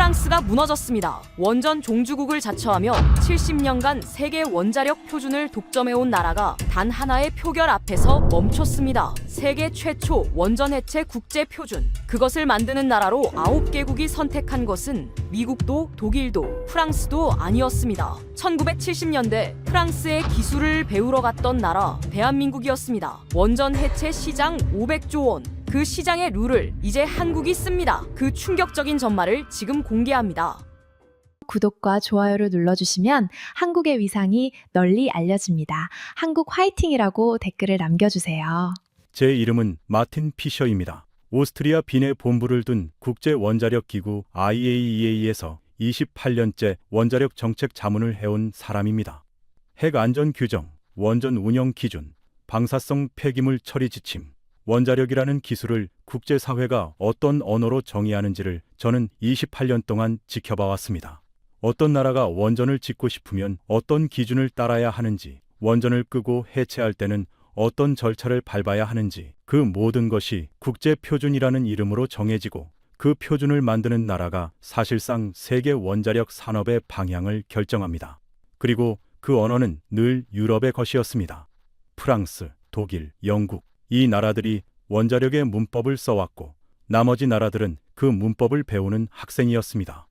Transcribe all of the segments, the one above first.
프랑스가 무너졌습니다. 원전 종주국을 자처하며 70년간 세계 원자력 표준을 독점해온 나라가 단 하나의 표결 앞에서 멈췄습니다. 세계 최초 원전 해체 국제 표준. 그것을 만드는 나라로 9개국이 선택한 것은 미국도 독일도 프랑스도 아니었습니다. 1970년대 프랑스의 기술을 배우러 갔던 나라 대한민국이었습니다. 원전 해체 시장 500조 원. 그 시장의 룰을 이제 한국이 씁니다. 그 충격적인 전말을 지금 공개합니다. 구독과 좋아요를 눌러주시면 한국의 위상이 널리 알려집니다. 한국 화이팅이라고 댓글을 남겨주세요. 제 이름은 마틴 피셔입니다. 오스트리아 빈에 본부를 둔 국제원자력기구 IAEA에서 28년째 원자력 정책 자문을 해온 사람입니다. 핵 안전 규정, 원전 운영 기준, 방사성 폐기물 처리 지침, 원자력이라는 기술을 국제사회가 어떤 언어로 정의하는지를 저는 28년 동안 지켜봐 왔습니다. 어떤 나라가 원전을 짓고 싶으면 어떤 기준을 따라야 하는지, 원전을 끄고 해체할 때는 어떤 절차를 밟아야 하는지, 그 모든 것이 국제표준이라는 이름으로 정해지고 그 표준을 만드는 나라가 사실상 세계 원자력 산업의 방향을 결정합니다. 그리고 그 언어는 늘 유럽의 것이었습니다. 프랑스, 독일, 영국, 이 나라들이 원자력의 문법을 써왔고 나머지 나라들은 그 문법을 배우는 학생이었습니다.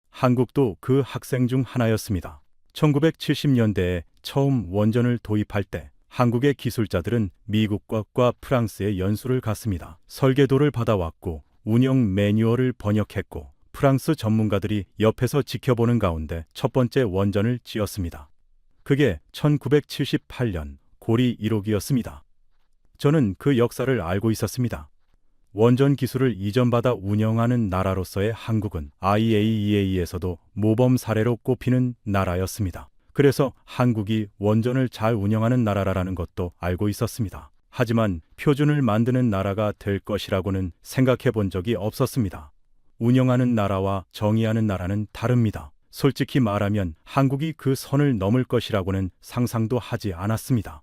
한국도 그 학생 중 하나였습니다. 1970년대에 처음 원전을 도입할 때 한국의 기술자들은 미국과 프랑스의 연수를 갔습니다. 설계도를 받아왔고 운영 매뉴얼을 번역했고 프랑스 전문가들이 옆에서 지켜보는 가운데 첫 번째 원전을 지었습니다. 그게 1978년 고리 1호기였습니다. 저는 그 역사를 알고 있었습니다. 원전 기술을 이전받아 운영하는 나라로서의 한국은 IAEA에서도 모범 사례로 꼽히는 나라였습니다. 그래서 한국이 원전을 잘 운영하는 나라라는 것도 알고 있었습니다. 하지만 표준을 만드는 나라가 될 것이라고는 생각해 본 적이 없었습니다. 운영하는 나라와 정의하는 나라는 다릅니다. 솔직히 말하면 한국이 그 선을 넘을 것이라고는 상상도 하지 않았습니다.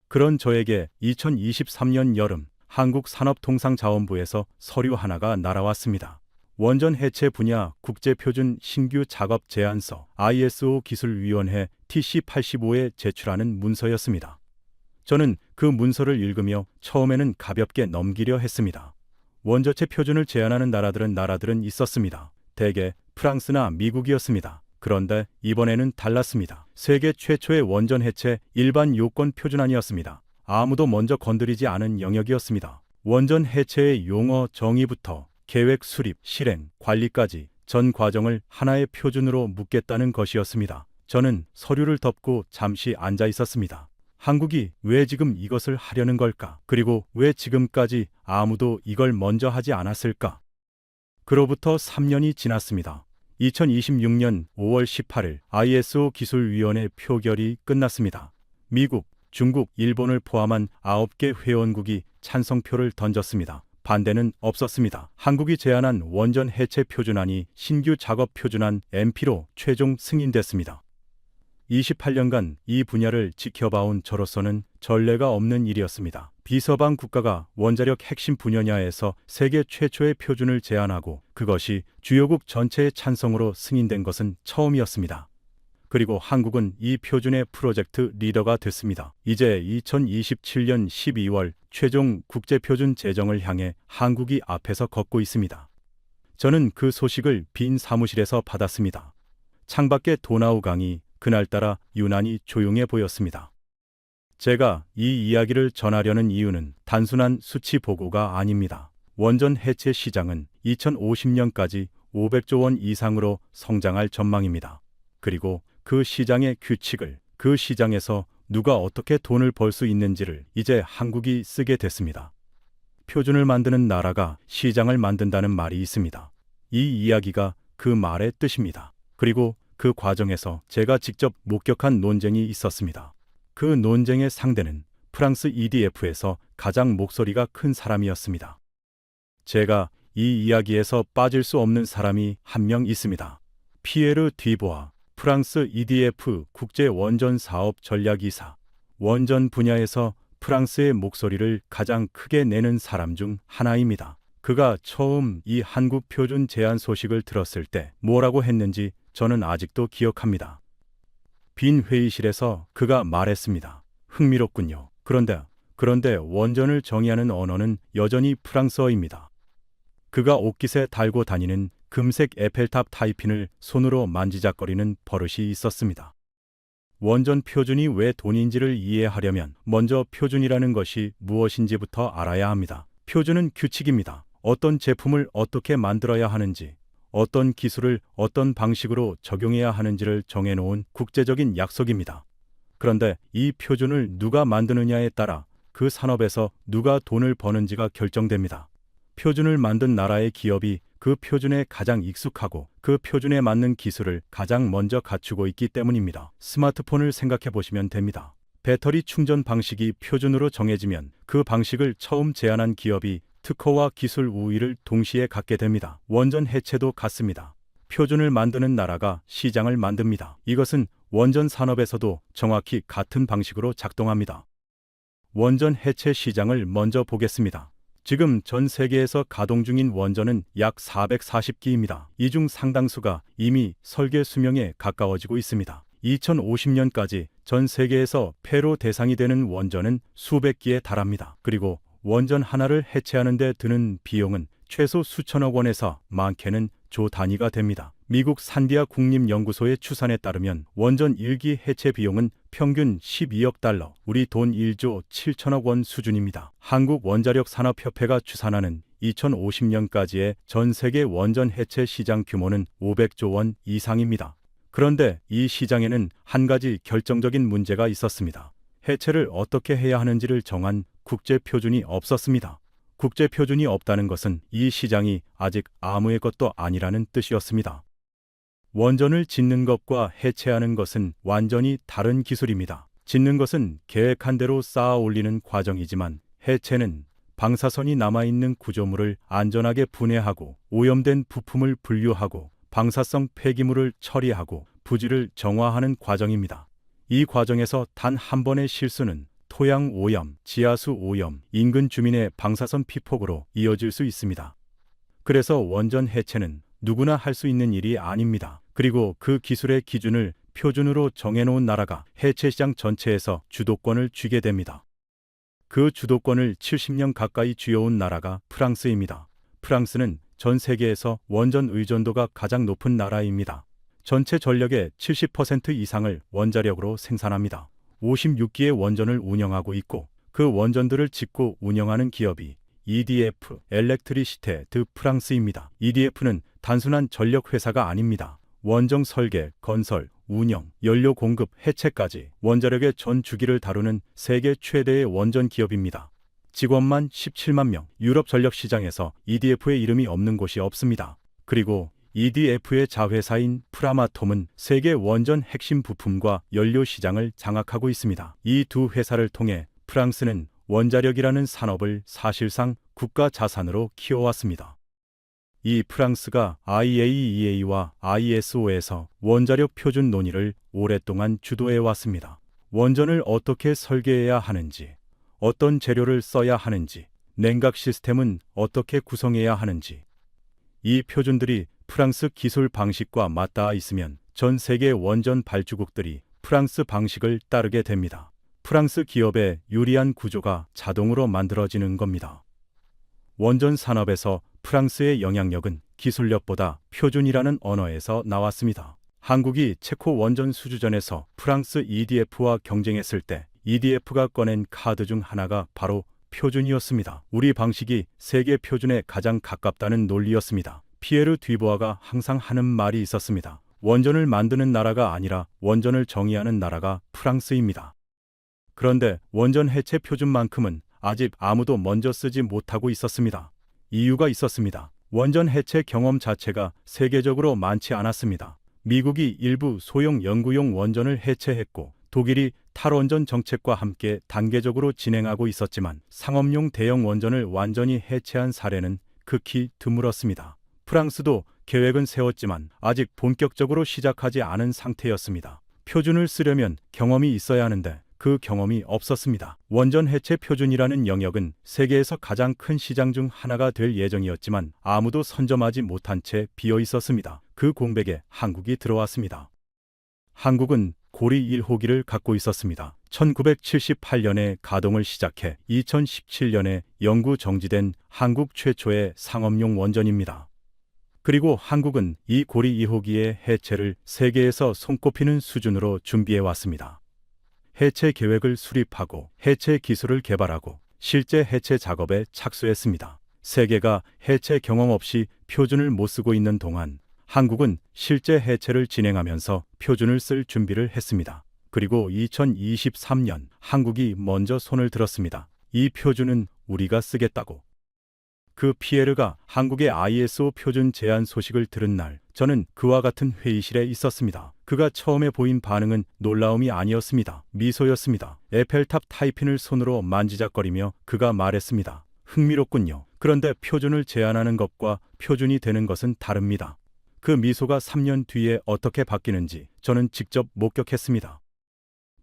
그런 저에게 2023년 여름 한국산업통상자원부에서 서류 하나가 날아왔습니다. 원전 해체 분야 국제표준 신규 작업 제안서 ISO 기술위원회 TC85에 제출하는 문서였습니다. 저는 그 문서를 읽으며 처음에는 가볍게 넘기려 했습니다. 원자체 표준을 제안하는 나라들은 있었습니다. 대개 프랑스나 미국이었습니다. 그런데 이번에는 달랐습니다. 세계 최초의 원전 해체 일반 요건 표준안이었습니다. 아무도 먼저 건드리지 않은 영역이었습니다. 원전 해체의 용어 정의부터 계획 수립, 실행, 관리까지 전 과정을 하나의 표준으로 묻겠다는 것이었습니다. 저는 서류를 덮고 잠시 앉아 있었습니다. 한국이 왜 지금 이것을 하려는 걸까? 그리고 왜 지금까지 아무도 이걸 먼저 하지 않았을까? 그로부터 3년이 지났습니다. 2026년 5월 18일 ISO 기술위원회 표결이 끝났습니다. 미국, 중국, 일본을 포함한 9개 회원국이 찬성표를 던졌습니다. 반대는 없었습니다. 한국이 제안한 원전 해체 표준안이 신규 작업 표준안 MP로 최종 승인됐습니다. 28년간 이 분야를 지켜봐온 저로서는 전례가 없는 일이었습니다. 비서방 국가가 원자력 핵심 분야에서 세계 최초의 표준을 제안하고 그것이 주요국 전체의 찬성으로 승인된 것은 처음이었습니다. 그리고 한국은 이 표준의 프로젝트 리더가 됐습니다. 이제 2027년 12월 최종 국제표준 제정을 향해 한국이 앞에서 걷고 있습니다. 저는 그 소식을 빈 사무실에서 받았습니다. 창밖의 도나우 강이 그날따라 유난히 조용해 보였습니다. 제가 이 이야기를 전하려는 이유는 단순한 수치 보고가 아닙니다. 원전 해체 시장은 2050년까지 500조 원 이상으로 성장할 전망입니다. 그리고 그 시장의 규칙을, 그 시장에서 누가 어떻게 돈을 벌 수 있는지를 이제 한국이 쓰게 됐습니다. 표준을 만드는 나라가 시장을 만든다는 말이 있습니다. 이 이야기가 그 말의 뜻입니다. 그리고 그 과정에서 제가 직접 목격한 논쟁이 있었습니다. 그 논쟁의 상대는 프랑스 EDF에서 가장 목소리가 큰 사람이었습니다. 제가 이 이야기에서 빠질 수 없는 사람이 한 명 있습니다. 피에르 뒤보아, 프랑스 EDF 국제원전사업 전략이사. 원전 분야에서 프랑스의 목소리를 가장 크게 내는 사람 중 하나입니다. 그가 처음 이 한국 표준 제안 소식을 들었을 때 뭐라고 했는지 저는 아직도 기억합니다. 빈 회의실에서 그가 말했습니다. 흥미롭군요. 그런데 원전을 정의하는 언어는 여전히 프랑스어입니다. 그가 옷깃에 달고 다니는 금색 에펠탑 타이핀을 손으로 만지작거리는 버릇이 있었습니다. 원전 표준이 왜 돈인지를 이해하려면 먼저 표준이라는 것이 무엇인지부터 알아야 합니다. 표준은 규칙입니다. 어떤 제품을 어떻게 만들어야 하는지, 어떤 기술을 어떤 방식으로 적용해야 하는지를 정해놓은 국제적인 약속입니다. 그런데 이 표준을 누가 만드느냐에 따라 그 산업에서 누가 돈을 버는지가 결정됩니다. 표준을 만든 나라의 기업이 그 표준에 가장 익숙하고 그 표준에 맞는 기술을 가장 먼저 갖추고 있기 때문입니다. 스마트폰을 생각해 보시면 됩니다. 배터리 충전 방식이 표준으로 정해지면 그 방식을 처음 제안한 기업이 특허와 기술 우위를 동시에 갖게 됩니다. 원전 해체도 같습니다. 표준을 만드는 나라가 시장을 만듭니다. 이것은 원전 산업에서도 정확히 같은 방식으로 작동합니다. 원전 해체 시장을 먼저 보겠습니다. 지금 전 세계에서 가동 중인 원전은 약 440기입니다. 이 중 상당수가 이미 설계 수명에 가까워지고 있습니다. 2050년까지 전 세계에서 폐로 대상이 되는 원전은 수백 기에 달합니다. 그리고 원전 하나를 해체하는 데 드는 비용은 최소 수천억 원에서 많게는 조 단위가 됩니다. 미국 산디아 국립연구소의 추산에 따르면 원전 1기 해체 비용은 평균 12억 달러, 우리 돈 1조 7천억 원 수준입니다. 한국원자력산업협회가 추산하는 2050년까지의 전 세계 원전 해체 시장 규모는 500조 원 이상입니다. 그런데 이 시장에는 한 가지 결정적인 문제가 있었습니다. 해체를 어떻게 해야 하는지를 정한 국제 표준이 없었습니다. 국제 표준이 없다는 것은 이 시장이 아직 아무의 것도 아니라는 뜻이었습니다. 원전을 짓는 것과 해체하는 것은 완전히 다른 기술입니다. 짓는 것은 계획한 대로 쌓아 올리는 과정이지만 해체는 방사선이 남아있는 구조물을 안전하게 분해하고 오염된 부품을 분류하고 방사성 폐기물을 처리하고 부지를 정화하는 과정입니다. 이 과정에서 단 한 번의 실수는 토양 오염, 지하수 오염, 인근 주민의 방사선 피폭으로 이어질 수 있습니다. 그래서 원전 해체는 누구나 할 수 있는 일이 아닙니다. 그리고 그 기술의 기준을 표준으로 정해놓은 나라가 해체 시장 전체에서 주도권을 쥐게 됩니다. 그 주도권을 70년 가까이 쥐어온 나라가 프랑스입니다. 프랑스는 전 세계에서 원전 의존도가 가장 높은 나라입니다. 전체 전력의 70% 이상을 원자력으로 생산합니다. 56기의 원전을 운영하고 있고 그 원전들을 짓고 운영하는 기업이 EDF, 엘렉트리시테 드 프랑스입니다. EDF는 단순한 전력 회사가 아닙니다. 원전 설계, 건설, 운영, 연료 공급, 해체까지 원자력의 전 주기를 다루는 세계 최대의 원전 기업입니다. 직원만 17만 명, 유럽 전력 시장에서 EDF의 이름이 없는 곳이 없습니다. 그리고 EDF의 자회사인 프라마톰은 세계 원전 핵심 부품과 연료 시장을 장악하고 있습니다. 이 두 회사를 통해 프랑스는 원자력이라는 산업을 사실상 국가 자산으로 키워왔습니다. 이 프랑스가 IAEA와 ISO에서 원자력 표준 논의를 오랫동안 주도해왔습니다. 원전을 어떻게 설계해야 하는지, 어떤 재료를 써야 하는지, 냉각 시스템은 어떻게 구성해야 하는지, 이 표준들이 프랑스 기술 방식과 맞닿아 있으면 전 세계 원전 발주국들이 프랑스 방식을 따르게 됩니다. 프랑스 기업의 유리한 구조가 자동으로 만들어지는 겁니다. 원전 산업에서 프랑스의 영향력은 기술력보다 표준이라는 언어에서 나왔습니다. 한국이 체코 원전 수주전에서 프랑스 EDF와 경쟁했을 때 EDF가 꺼낸 카드 중 하나가 바로 표준이었습니다. 우리 방식이 세계 표준에 가장 가깝다는 논리였습니다. 피에르 듀보아가 항상 하는 말이 있었습니다. 원전을 만드는 나라가 아니라 원전을 정의하는 나라가 프랑스입니다. 그런데 원전 해체 표준만큼은 아직 아무도 먼저 쓰지 못하고 있었습니다. 이유가 있었습니다. 원전 해체 경험 자체가 세계적으로 많지 않았습니다. 미국이 일부 소형 연구용 원전을 해체했고 독일이 탈원전 정책과 함께 단계적으로 진행하고 있었지만 상업용 대형 원전을 완전히 해체한 사례는 극히 드물었습니다. 프랑스도 계획은 세웠지만 아직 본격적으로 시작하지 않은 상태였습니다. 표준을 쓰려면 경험이 있어야 하는데 그 경험이 없었습니다. 원전 해체 표준이라는 영역은 세계에서 가장 큰 시장 중 하나가 될 예정이었지만 아무도 선점하지 못한 채 비어 있었습니다. 그 공백에 한국이 들어왔습니다. 한국은 고리 1호기를 갖고 있었습니다. 1978년에 가동을 시작해 2017년에 영구 정지된 한국 최초의 상업용 원전입니다. 그리고 한국은 이 고리 2호기의 해체를 세계에서 손꼽히는 수준으로 준비해 왔습니다. 해체 계획을 수립하고 해체 기술을 개발하고 실제 해체 작업에 착수했습니다. 세계가 해체 경험 없이 표준을 못 쓰고 있는 동안 한국은 실제 해체를 진행하면서 표준을 쓸 준비를 했습니다. 그리고 2023년 한국이 먼저 손을 들었습니다. 이 표준은 우리가 쓰겠다고. 그 피에르가 한국의 ISO 표준 제안 소식을 들은 날, 저는 그와 같은 회의실에 있었습니다. 그가 처음에 보인 반응은 놀라움이 아니었습니다. 미소였습니다. 에펠탑 타이핀을 손으로 만지작거리며 그가 말했습니다. 흥미롭군요. 그런데 표준을 제안하는 것과 표준이 되는 것은 다릅니다. 그 미소가 3년 뒤에 어떻게 바뀌는지 저는 직접 목격했습니다.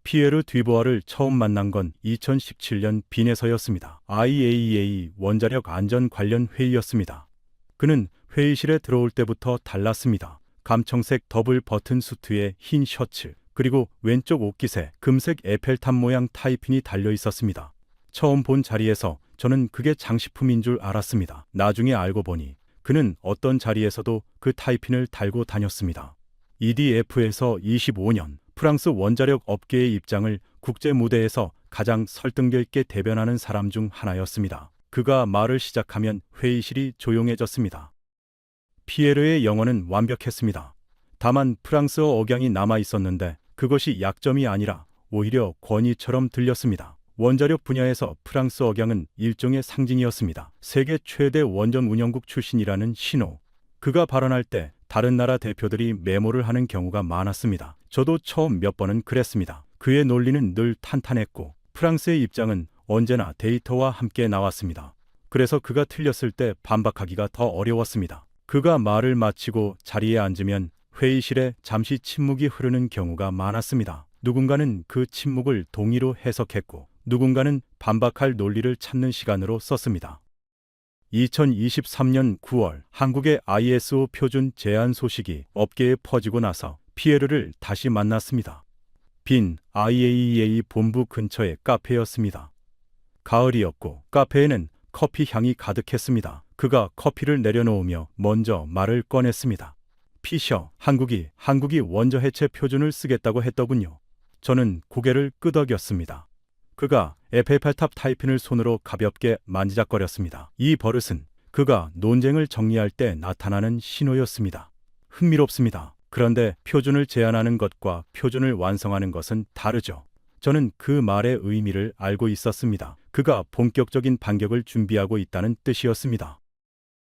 피에르 듀보아를 처음 만난 건 2017년 빈에서였습니다. IAEA 원자력 안전 관련 회의였습니다. 그는 회의실에 들어올 때부터 달랐습니다. 감청색 더블 버튼 수트에 흰 셔츠, 그리고 왼쪽 옷깃에 금색 에펠탑 모양 타이핀이 달려 있었습니다. 처음 본 자리에서 저는 그게 장식품인 줄 알았습니다. 나중에 알고 보니 그는 어떤 자리에서도 그 타이핀을 달고 다녔습니다. EDF에서 25년 프랑스 원자력 업계의 입장을 국제 무대에서 가장 설득력 있게 대변하는 사람 중 하나였습니다. 그가 말을 시작하면 회의실이 조용해졌습니다. 피에르의 영어는 완벽했습니다. 다만 프랑스어 억양이 남아 있었는데 그것이 약점이 아니라 오히려 권위처럼 들렸습니다. 원자력 분야에서 프랑스 억양은 일종의 상징이었습니다. 세계 최대 원전 운영국 출신이라는 신호. 그가 발언할 때 다른 나라 대표들이 메모를 하는 경우가 많았습니다. 저도 처음 몇 번은 그랬습니다. 그의 논리는 늘 탄탄했고 프랑스의 입장은 언제나 데이터와 함께 나왔습니다. 그래서 그가 틀렸을 때 반박하기가 더 어려웠습니다. 그가 말을 마치고 자리에 앉으면 회의실에 잠시 침묵이 흐르는 경우가 많았습니다. 누군가는 그 침묵을 동의로 해석했고 누군가는 반박할 논리를 찾는 시간으로 썼습니다. 2023년 9월 한국의 ISO 표준 제안 소식이 업계에 퍼지고 나서 피에르를 다시 만났습니다. 빈 IAEA 본부 근처의 카페였습니다. 가을이었고 카페에는 커피 향이 가득했습니다. 그가 커피를 내려놓으며 먼저 말을 꺼냈습니다. 피셔, 한국이 원저 해체 표준을 쓰겠다고 했더군요. 저는 고개를 끄덕였습니다. 그가 에펠탑 타이핀을 손으로 가볍게 만지작거렸습니다. 이 버릇은 그가 논쟁을 정리할 때 나타나는 신호였습니다. 흥미롭습니다. 그런데 표준을 제안하는 것과 표준을 완성하는 것은 다르죠. 저는 그 말의 의미를 알고 있었습니다. 그가 본격적인 반격을 준비하고 있다는 뜻이었습니다.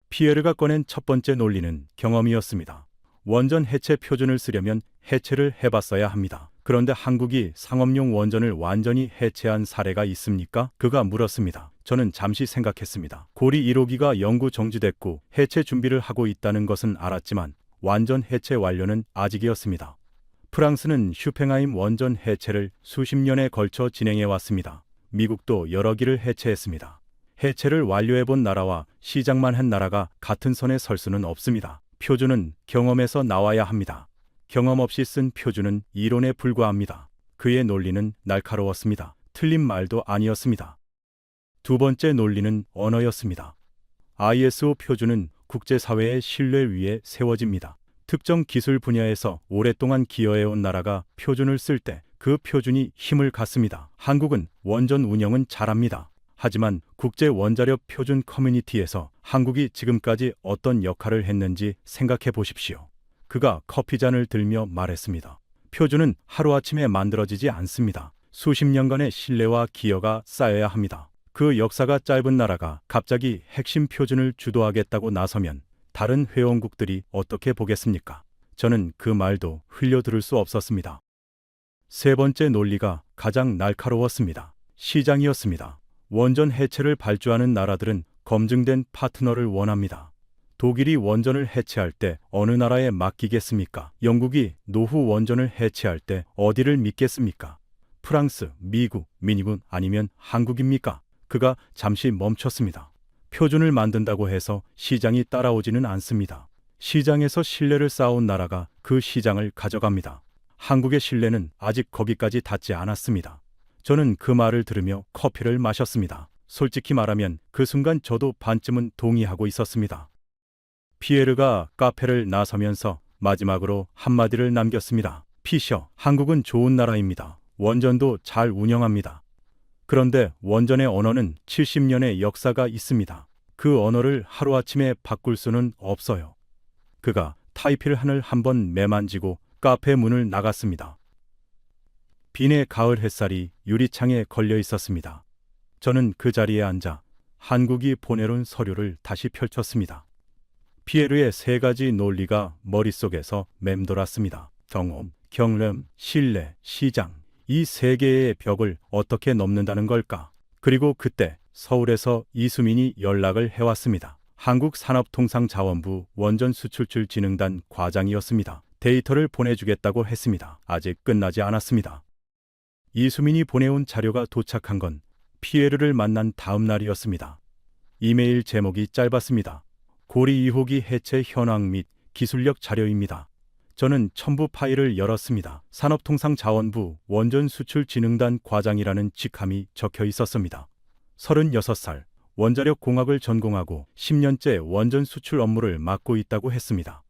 피에르가 꺼낸 첫 번째 논리는 경험이었습니다. 원전 해체 표준을 쓰려면 해체를 해봤어야 합니다. 그런데 한국이 상업용 원전을 완전히 해체한 사례가 있습니까? 그가 물었습니다. 저는 잠시 생각했습니다. 고리 1호기가 영구 정지됐고 해체 준비를 하고 있다는 것은 알았지만 완전 해체 완료는 아직이었습니다. 프랑스는 슈팽하임 원전 해체를 수십 년에 걸쳐 진행해 왔습니다. 미국도 여러 기를 해체했습니다. 해체를 완료해본 나라와 시작만 한 나라가 같은 선에 설 수는 없습니다. 표준은 경험에서 나와야 합니다. 경험 없이 쓴 표준은 이론에 불과합니다. 그의 논리는 날카로웠습니다. 틀린 말도 아니었습니다. 두 번째 논리는 언어였습니다. ISO 표준은 국제사회의 신뢰 위에 세워집니다. 특정 기술 분야에서 오랫동안 기여해온 나라가 표준을 쓸 때 그 표준이 힘을 갖습니다. 한국은 원전 운영은 잘합니다. 하지만 국제 원자력 표준 커뮤니티에서 한국이 지금까지 어떤 역할을 했는지 생각해 보십시오. 그가 커피잔을 들며 말했습니다. 표준은 하루아침에 만들어지지 않습니다. 수십 년간의 신뢰와 기여가 쌓여야 합니다. 그 역사가 짧은 나라가 갑자기 핵심 표준을 주도하겠다고 나서면 다른 회원국들이 어떻게 보겠습니까? 저는 그 말도 흘려들을 수 없었습니다. 세 번째 논리가 가장 날카로웠습니다. 시장이었습니다. 원전 해체를 발주하는 나라들은 검증된 파트너를 원합니다. 독일이 원전을 해체할 때 어느 나라에 맡기겠습니까? 영국이 노후 원전을 해체할 때 어디를 믿겠습니까? 프랑스, 미국, 미니군 아니면 한국입니까? 그가 잠시 멈췄습니다. 표준을 만든다고 해서 시장이 따라오지는 않습니다. 시장에서 신뢰를 쌓아온 나라가 그 시장을 가져갑니다. 한국의 신뢰는 아직 거기까지 닿지 않았습니다. 저는 그 말을 들으며 커피를 마셨습니다. 솔직히 말하면 그 순간 저도 반쯤은 동의하고 있었습니다. 피에르가 카페를 나서면서 마지막으로 한마디를 남겼습니다. 피셔, 한국은 좋은 나라입니다. 원전도 잘 운영합니다. 그런데 원전의 언어는 70년의 역사가 있습니다. 그 언어를 하루아침에 바꿀 수는 없어요. 그가 타이필한을 한번 매만지고 카페 문을 나갔습니다. 빈의 가을 햇살이 유리창에 걸려 있었습니다. 저는 그 자리에 앉아 한국이 보내온 서류를 다시 펼쳤습니다. 피에르의 세 가지 논리가 머릿속에서 맴돌았습니다. 경험, 경험, 신뢰, 시장. 이 세 개의 벽을 어떻게 넘는다는 걸까? 그리고 그때 서울에서 이수민이 연락을 해왔습니다. 한국산업통상자원부 원전수출출진흥단 과장이었습니다. 데이터를 보내주겠다고 했습니다. 아직 끝나지 않았습니다. 이수민이 보내온 자료가 도착한 건 피에르를 만난 다음 날이었습니다. 이메일 제목이 짧았습니다. 고리 2호기 해체 현황 및 기술력 자료입니다. 저는 첨부 파일을 열었습니다. 산업통상자원부 원전수출진흥단 과장이라는 직함이 적혀 있었습니다. 36살, 원자력공학을 전공하고 10년째 원전 수출 업무를 맡고 있다고 했습니다.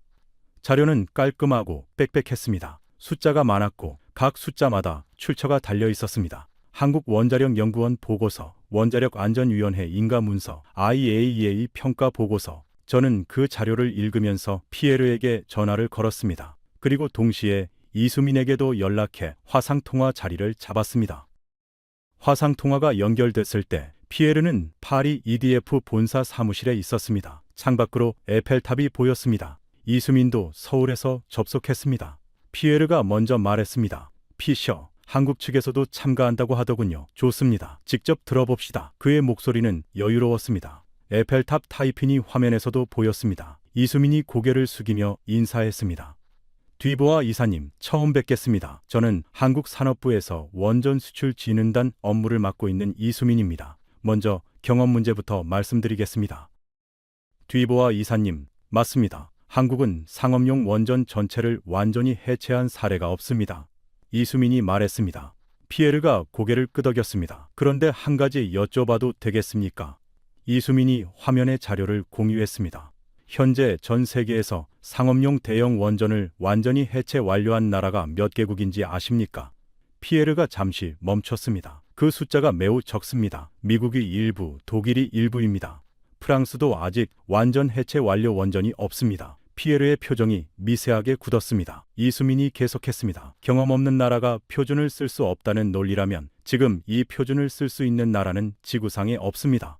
자료는 깔끔하고 빽빽했습니다. 숫자가 많았고 각 숫자마다 출처가 달려 있었습니다. 한국원자력연구원 보고서, 원자력안전위원회 인가문서, IAEA 평가 보고서. 저는 그 자료를 읽으면서 피에르에게 전화를 걸었습니다. 그리고 동시에 이수민에게도 연락해 화상통화 자리를 잡았습니다. 화상통화가 연결됐을 때 피에르는 파리 EDF 본사 사무실에 있었습니다. 창밖으로 에펠탑이 보였습니다. 이수민도 서울에서 접속했습니다. 피에르가 먼저 말했습니다. 피셔, 한국 측에서도 참가한다고 하더군요. 좋습니다. 직접 들어봅시다. 그의 목소리는 여유로웠습니다. 에펠탑 타이핀이 화면에서도 보였습니다. 이수민이 고개를 숙이며 인사했습니다. 뒤보아 이사님, 처음 뵙겠습니다. 저는 한국산업부에서 원전수출진흥단 업무를 맡고 있는 이수민입니다. 먼저 경험 문제부터 말씀드리겠습니다. 뒤보아 이사님, 맞습니다. 한국은 상업용 원전 전체를 완전히 해체한 사례가 없습니다. 이수민이 말했습니다. 피에르가 고개를 끄덕였습니다. 그런데 한 가지 여쭤봐도 되겠습니까? 이수민이 화면의 자료를 공유했습니다. 현재 전 세계에서 상업용 대형 원전을 완전히 해체 완료한 나라가 몇 개국인지 아십니까? 피에르가 잠시 멈췄습니다. 그 숫자가 매우 적습니다. 미국이 일부, 독일이 일부입니다. 프랑스도 아직 완전 해체 완료 원전이 없습니다. 피에르의 표정이 미세하게 굳었습니다. 이수민이 계속했습니다. 경험 없는 나라가 표준을 쓸 수 없다는 논리라면 지금 이 표준을 쓸 수 있는 나라는 지구상에 없습니다.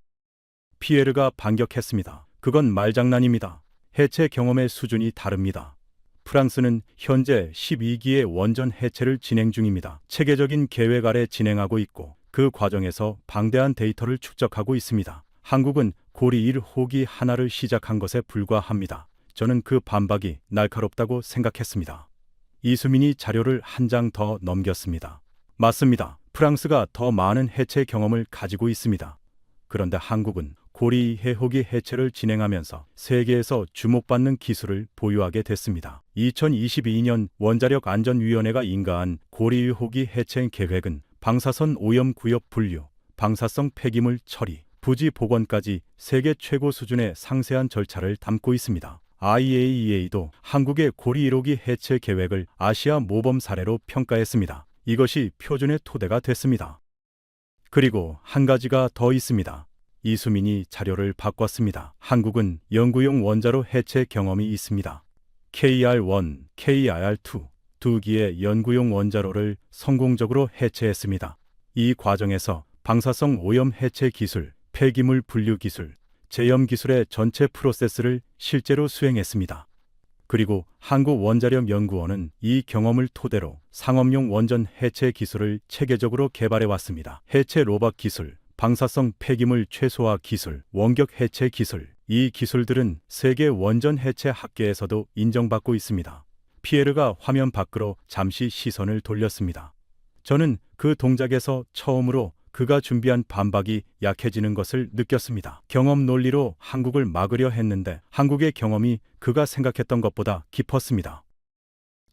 피에르가 반격했습니다. 그건 말장난입니다. 해체 경험의 수준이 다릅니다. 프랑스는 현재 12기의 원전 해체를 진행 중입니다. 체계적인 계획 아래 진행하고 있고 그 과정에서 방대한 데이터를 축적하고 있습니다. 한국은 고리 1호기 하나를 시작한 것에 불과합니다. 저는 그 반박이 날카롭다고 생각했습니다. 이수민이 자료를 한 장 더 넘겼습니다. 맞습니다. 프랑스가 더 많은 해체 경험을 가지고 있습니다. 그런데 한국은 고리 2호기 해체를 진행하면서 세계에서 주목받는 기술을 보유하게 됐습니다. 2022년 원자력안전위원회가 인가한 고리 2호기 해체 계획은 방사선 오염 구역 분류, 방사성 폐기물 처리, 부지 복원까지 세계 최고 수준의 상세한 절차를 담고 있습니다. IAEA도 한국의 고리 1호기 해체 계획을 아시아 모범 사례로 평가했습니다. 이것이 표준의 토대가 됐습니다. 그리고 한 가지가 더 있습니다. 이수민이 자료를 바꿨습니다. 한국은 연구용 원자로 해체 경험이 있습니다. KR1, KR2 두 기의 연구용 원자로를 성공적으로 해체했습니다. 이 과정에서 방사성 오염 해체 기술, 폐기물 분류 기술, 제염 기술의 전체 프로세스를 실제로 수행했습니다. 그리고 한국원자력연구원은 이 경험을 토대로 상업용 원전 해체 기술을 체계적으로 개발해 왔습니다. 해체 로봇 기술, 방사성 폐기물 최소화 기술, 원격 해체 기술, 이 기술들은 세계 원전 해체 학계에서도 인정받고 있습니다. 피에르가 화면 밖으로 잠시 시선을 돌렸습니다. 저는 그 동작에서 처음으로 그가 준비한 반박이 약해지는 것을 느꼈습니다. 경험 논리로 한국을 막으려 했는데 한국의 경험이 그가 생각했던 것보다 깊었습니다.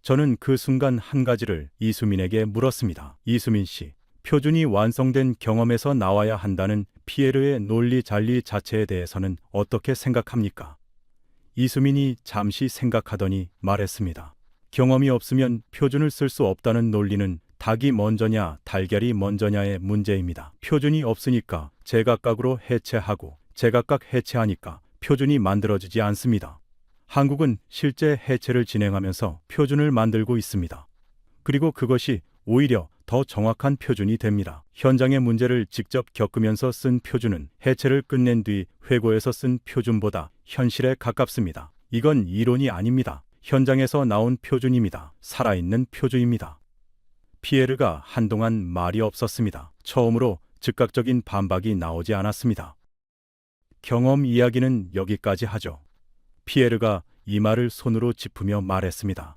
저는 그 순간 한 가지를 이수민에게 물었습니다. 이수민 씨, 표준이 완성된 경험에서 나와야 한다는 피에르의 논리 잔리 자체에 대해서는 어떻게 생각합니까? 이수민이 잠시 생각하더니 말했습니다. 경험이 없으면 표준을 쓸 수 없다는 논리는 닭이 먼저냐 달걀이 먼저냐의 문제입니다. 표준이 없으니까 제각각으로 해체하고 제각각 해체하니까 표준이 만들어지지 않습니다. 한국은 실제 해체를 진행하면서 표준을 만들고 있습니다. 그리고 그것이 오히려 더 정확한 표준이 됩니다. 현장의 문제를 직접 겪으면서 쓴 표준은 해체를 끝낸 뒤 회고에서 쓴 표준보다 현실에 가깝습니다. 이건 이론이 아닙니다. 현장에서 나온 표준입니다. 살아있는 표준입니다. 피에르가 한동안 말이 없었습니다. 처음으로 즉각적인 반박이 나오지 않았습니다. 경험 이야기는 여기까지 하죠. 피에르가 이 말을 손으로 짚으며 말했습니다.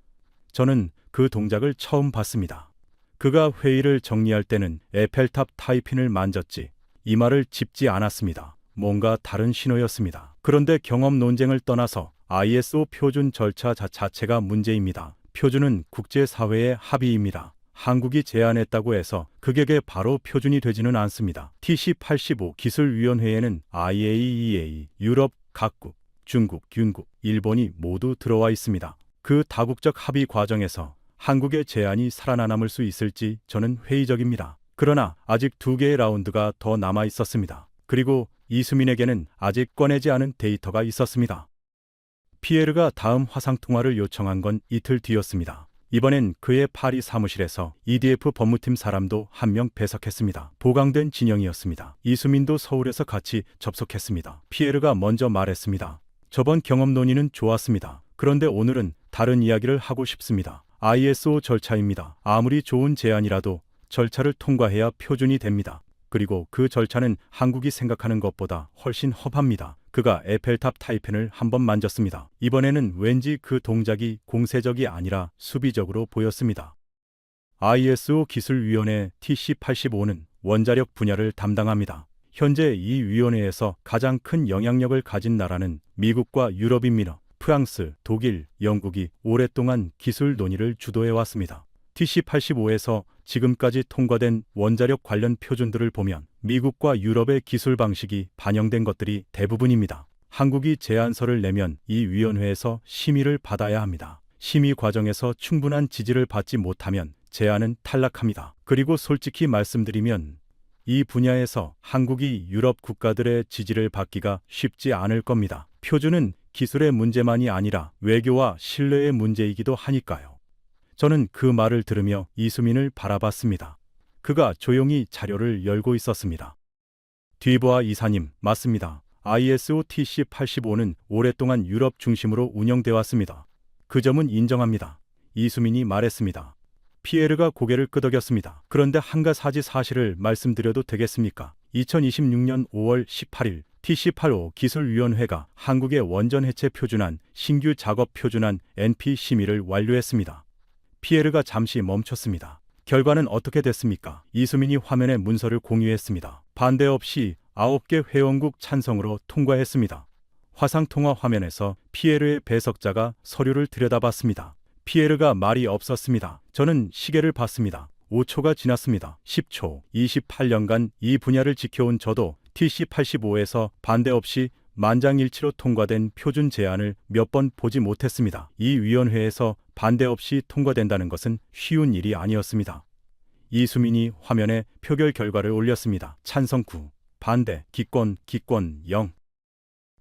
저는 그 동작을 처음 봤습니다. 그가 회의를 정리할 때는 에펠탑 타이핀을 만졌지 이 말을 짚지 않았습니다. 뭔가 다른 신호였습니다. 그런데 경험 논쟁을 떠나서 ISO 표준 절차 자체가 문제입니다. 표준은 국제사회의 합의입니다. 한국이 제안했다고 해서 그게 바로 표준이 되지는 않습니다. TC85 기술위원회에는 IAEA, 유럽 각국, 중국, 윤국, 일본이 모두 들어와 있습니다. 그 다국적 합의 과정에서 한국의 제안이 살아남을 수 있을지 저는 회의적입니다. 그러나 아직 2개의 라운드가 더 남아 있었습니다. 그리고 이수민에게는 아직 꺼내지 않은 데이터가 있었습니다. 피에르가 다음 화상통화를 요청한 건 이틀 뒤였습니다. 이번엔 그의 파리 사무실에서 EDF 법무팀 사람도 한 명 배석했습니다. 보강된 진영이었습니다. 이수민도 서울에서 같이 접속했습니다. 피에르가 먼저 말했습니다. 저번 경험 논의는 좋았습니다. 그런데 오늘은 다른 이야기를 하고 싶습니다. ISO 절차입니다. 아무리 좋은 제안이라도 절차를 통과해야 표준이 됩니다. 그리고 그 절차는 한국이 생각하는 것보다 훨씬 험합니다. 그가 에펠탑 타이펜을 한번 만졌습니다. 이번에는 왠지 그 동작이 공세적이 아니라 수비적으로 보였습니다. ISO 기술위원회 TC85는 원자력 분야를 담당합니다. 현재 이 위원회에서 가장 큰 영향력을 가진 나라는 미국과 유럽입니다. 프랑스, 독일, 영국이 오랫동안 기술 논의를 주도해왔습니다. TC85에서 지금까지 통과된 원자력 관련 표준들을 보면 미국과 유럽의 기술 방식이 반영된 것들이 대부분입니다. 한국이 제안서를 내면 이 위원회에서 심의를 받아야 합니다. 심의 과정에서 충분한 지지를 받지 못하면 제안은 탈락합니다. 그리고 솔직히 말씀드리면 이 분야에서 한국이 유럽 국가들의 지지를 받기가 쉽지 않을 겁니다. 표준은 기술의 문제만이 아니라 외교와 신뢰의 문제이기도 하니까요. 저는 그 말을 들으며 이수민을 바라봤습니다. 그가 조용히 자료를 열고 있었습니다. 뒤보아 이사님, 맞습니다. ISO TC85는 오랫동안 유럽 중심으로 운영돼 왔습니다. 그 점은 인정합니다. 이수민이 말했습니다. 피에르가 고개를 끄덕였습니다. 그런데 한 가지 사실을 말씀드려도 되겠습니까? 2026년 5월 18일 TC85 기술위원회가 한국의 원전 해체 표준안, 신규 작업 표준안 NP 심의를 완료했습니다. 피에르가 잠시 멈췄습니다. 결과는 어떻게 됐습니까? 이수민이 화면에 문서를 공유했습니다. 반대 없이 9개 회원국 찬성으로 통과했습니다. 화상통화 화면에서 피에르의 배석자가 서류를 들여다봤습니다. 피에르가 말이 없었습니다. 저는 시계를 봤습니다. 5초가 지났습니다. 10초, 28년간 이 분야를 지켜온 저도 TC85에서 반대 없이 만장일치로 통과된 표준 제안을 몇 번 보지 못했습니다. 이 위원회에서 반대 없이 통과된다는 것은 쉬운 일이 아니었습니다. 이수민이 화면에 표결 결과를 올렸습니다. 찬성 9, 반대, 기권 0.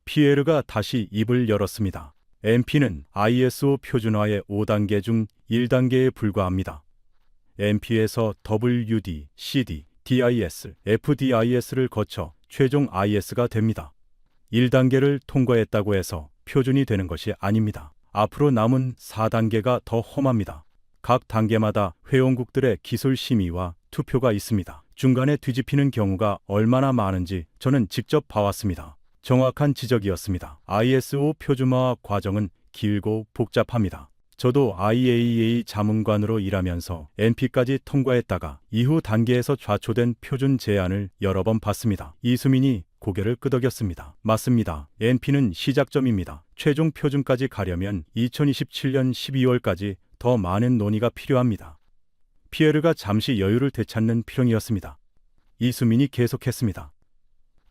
피에르가 다시 입을 열었습니다. NP는 ISO 표준화의 5단계 중 1단계에 불과합니다. NP에서 WD, CD, DIS, FDIS를 거쳐 최종 IS가 됩니다. 1단계를 통과했다고 해서 표준이 되는 것이 아닙니다. 앞으로 남은 4단계가 더 험합니다. 각 단계마다 회원국들의 기술 심의와 투표가 있습니다. 중간에 뒤집히는 경우가 얼마나 많은지 저는 직접 봐왔습니다. 정확한 지적이었습니다. ISO 표준화 과정은 길고 복잡합니다. 저도 IAEA 자문관으로 일하면서 NP까지 통과했다가 이후 단계에서 좌초된 표준 제안을 여러 번 받습니다. 이수민이 고개를 끄덕였습니다. 맞습니다. NP는 시작점입니다. 최종 표준까지 가려면 2027년 12월까지 더 많은 논의가 필요합니다. 피에르가 잠시 여유를 되찾는 필요이었습니다. 이수민이 계속했습니다.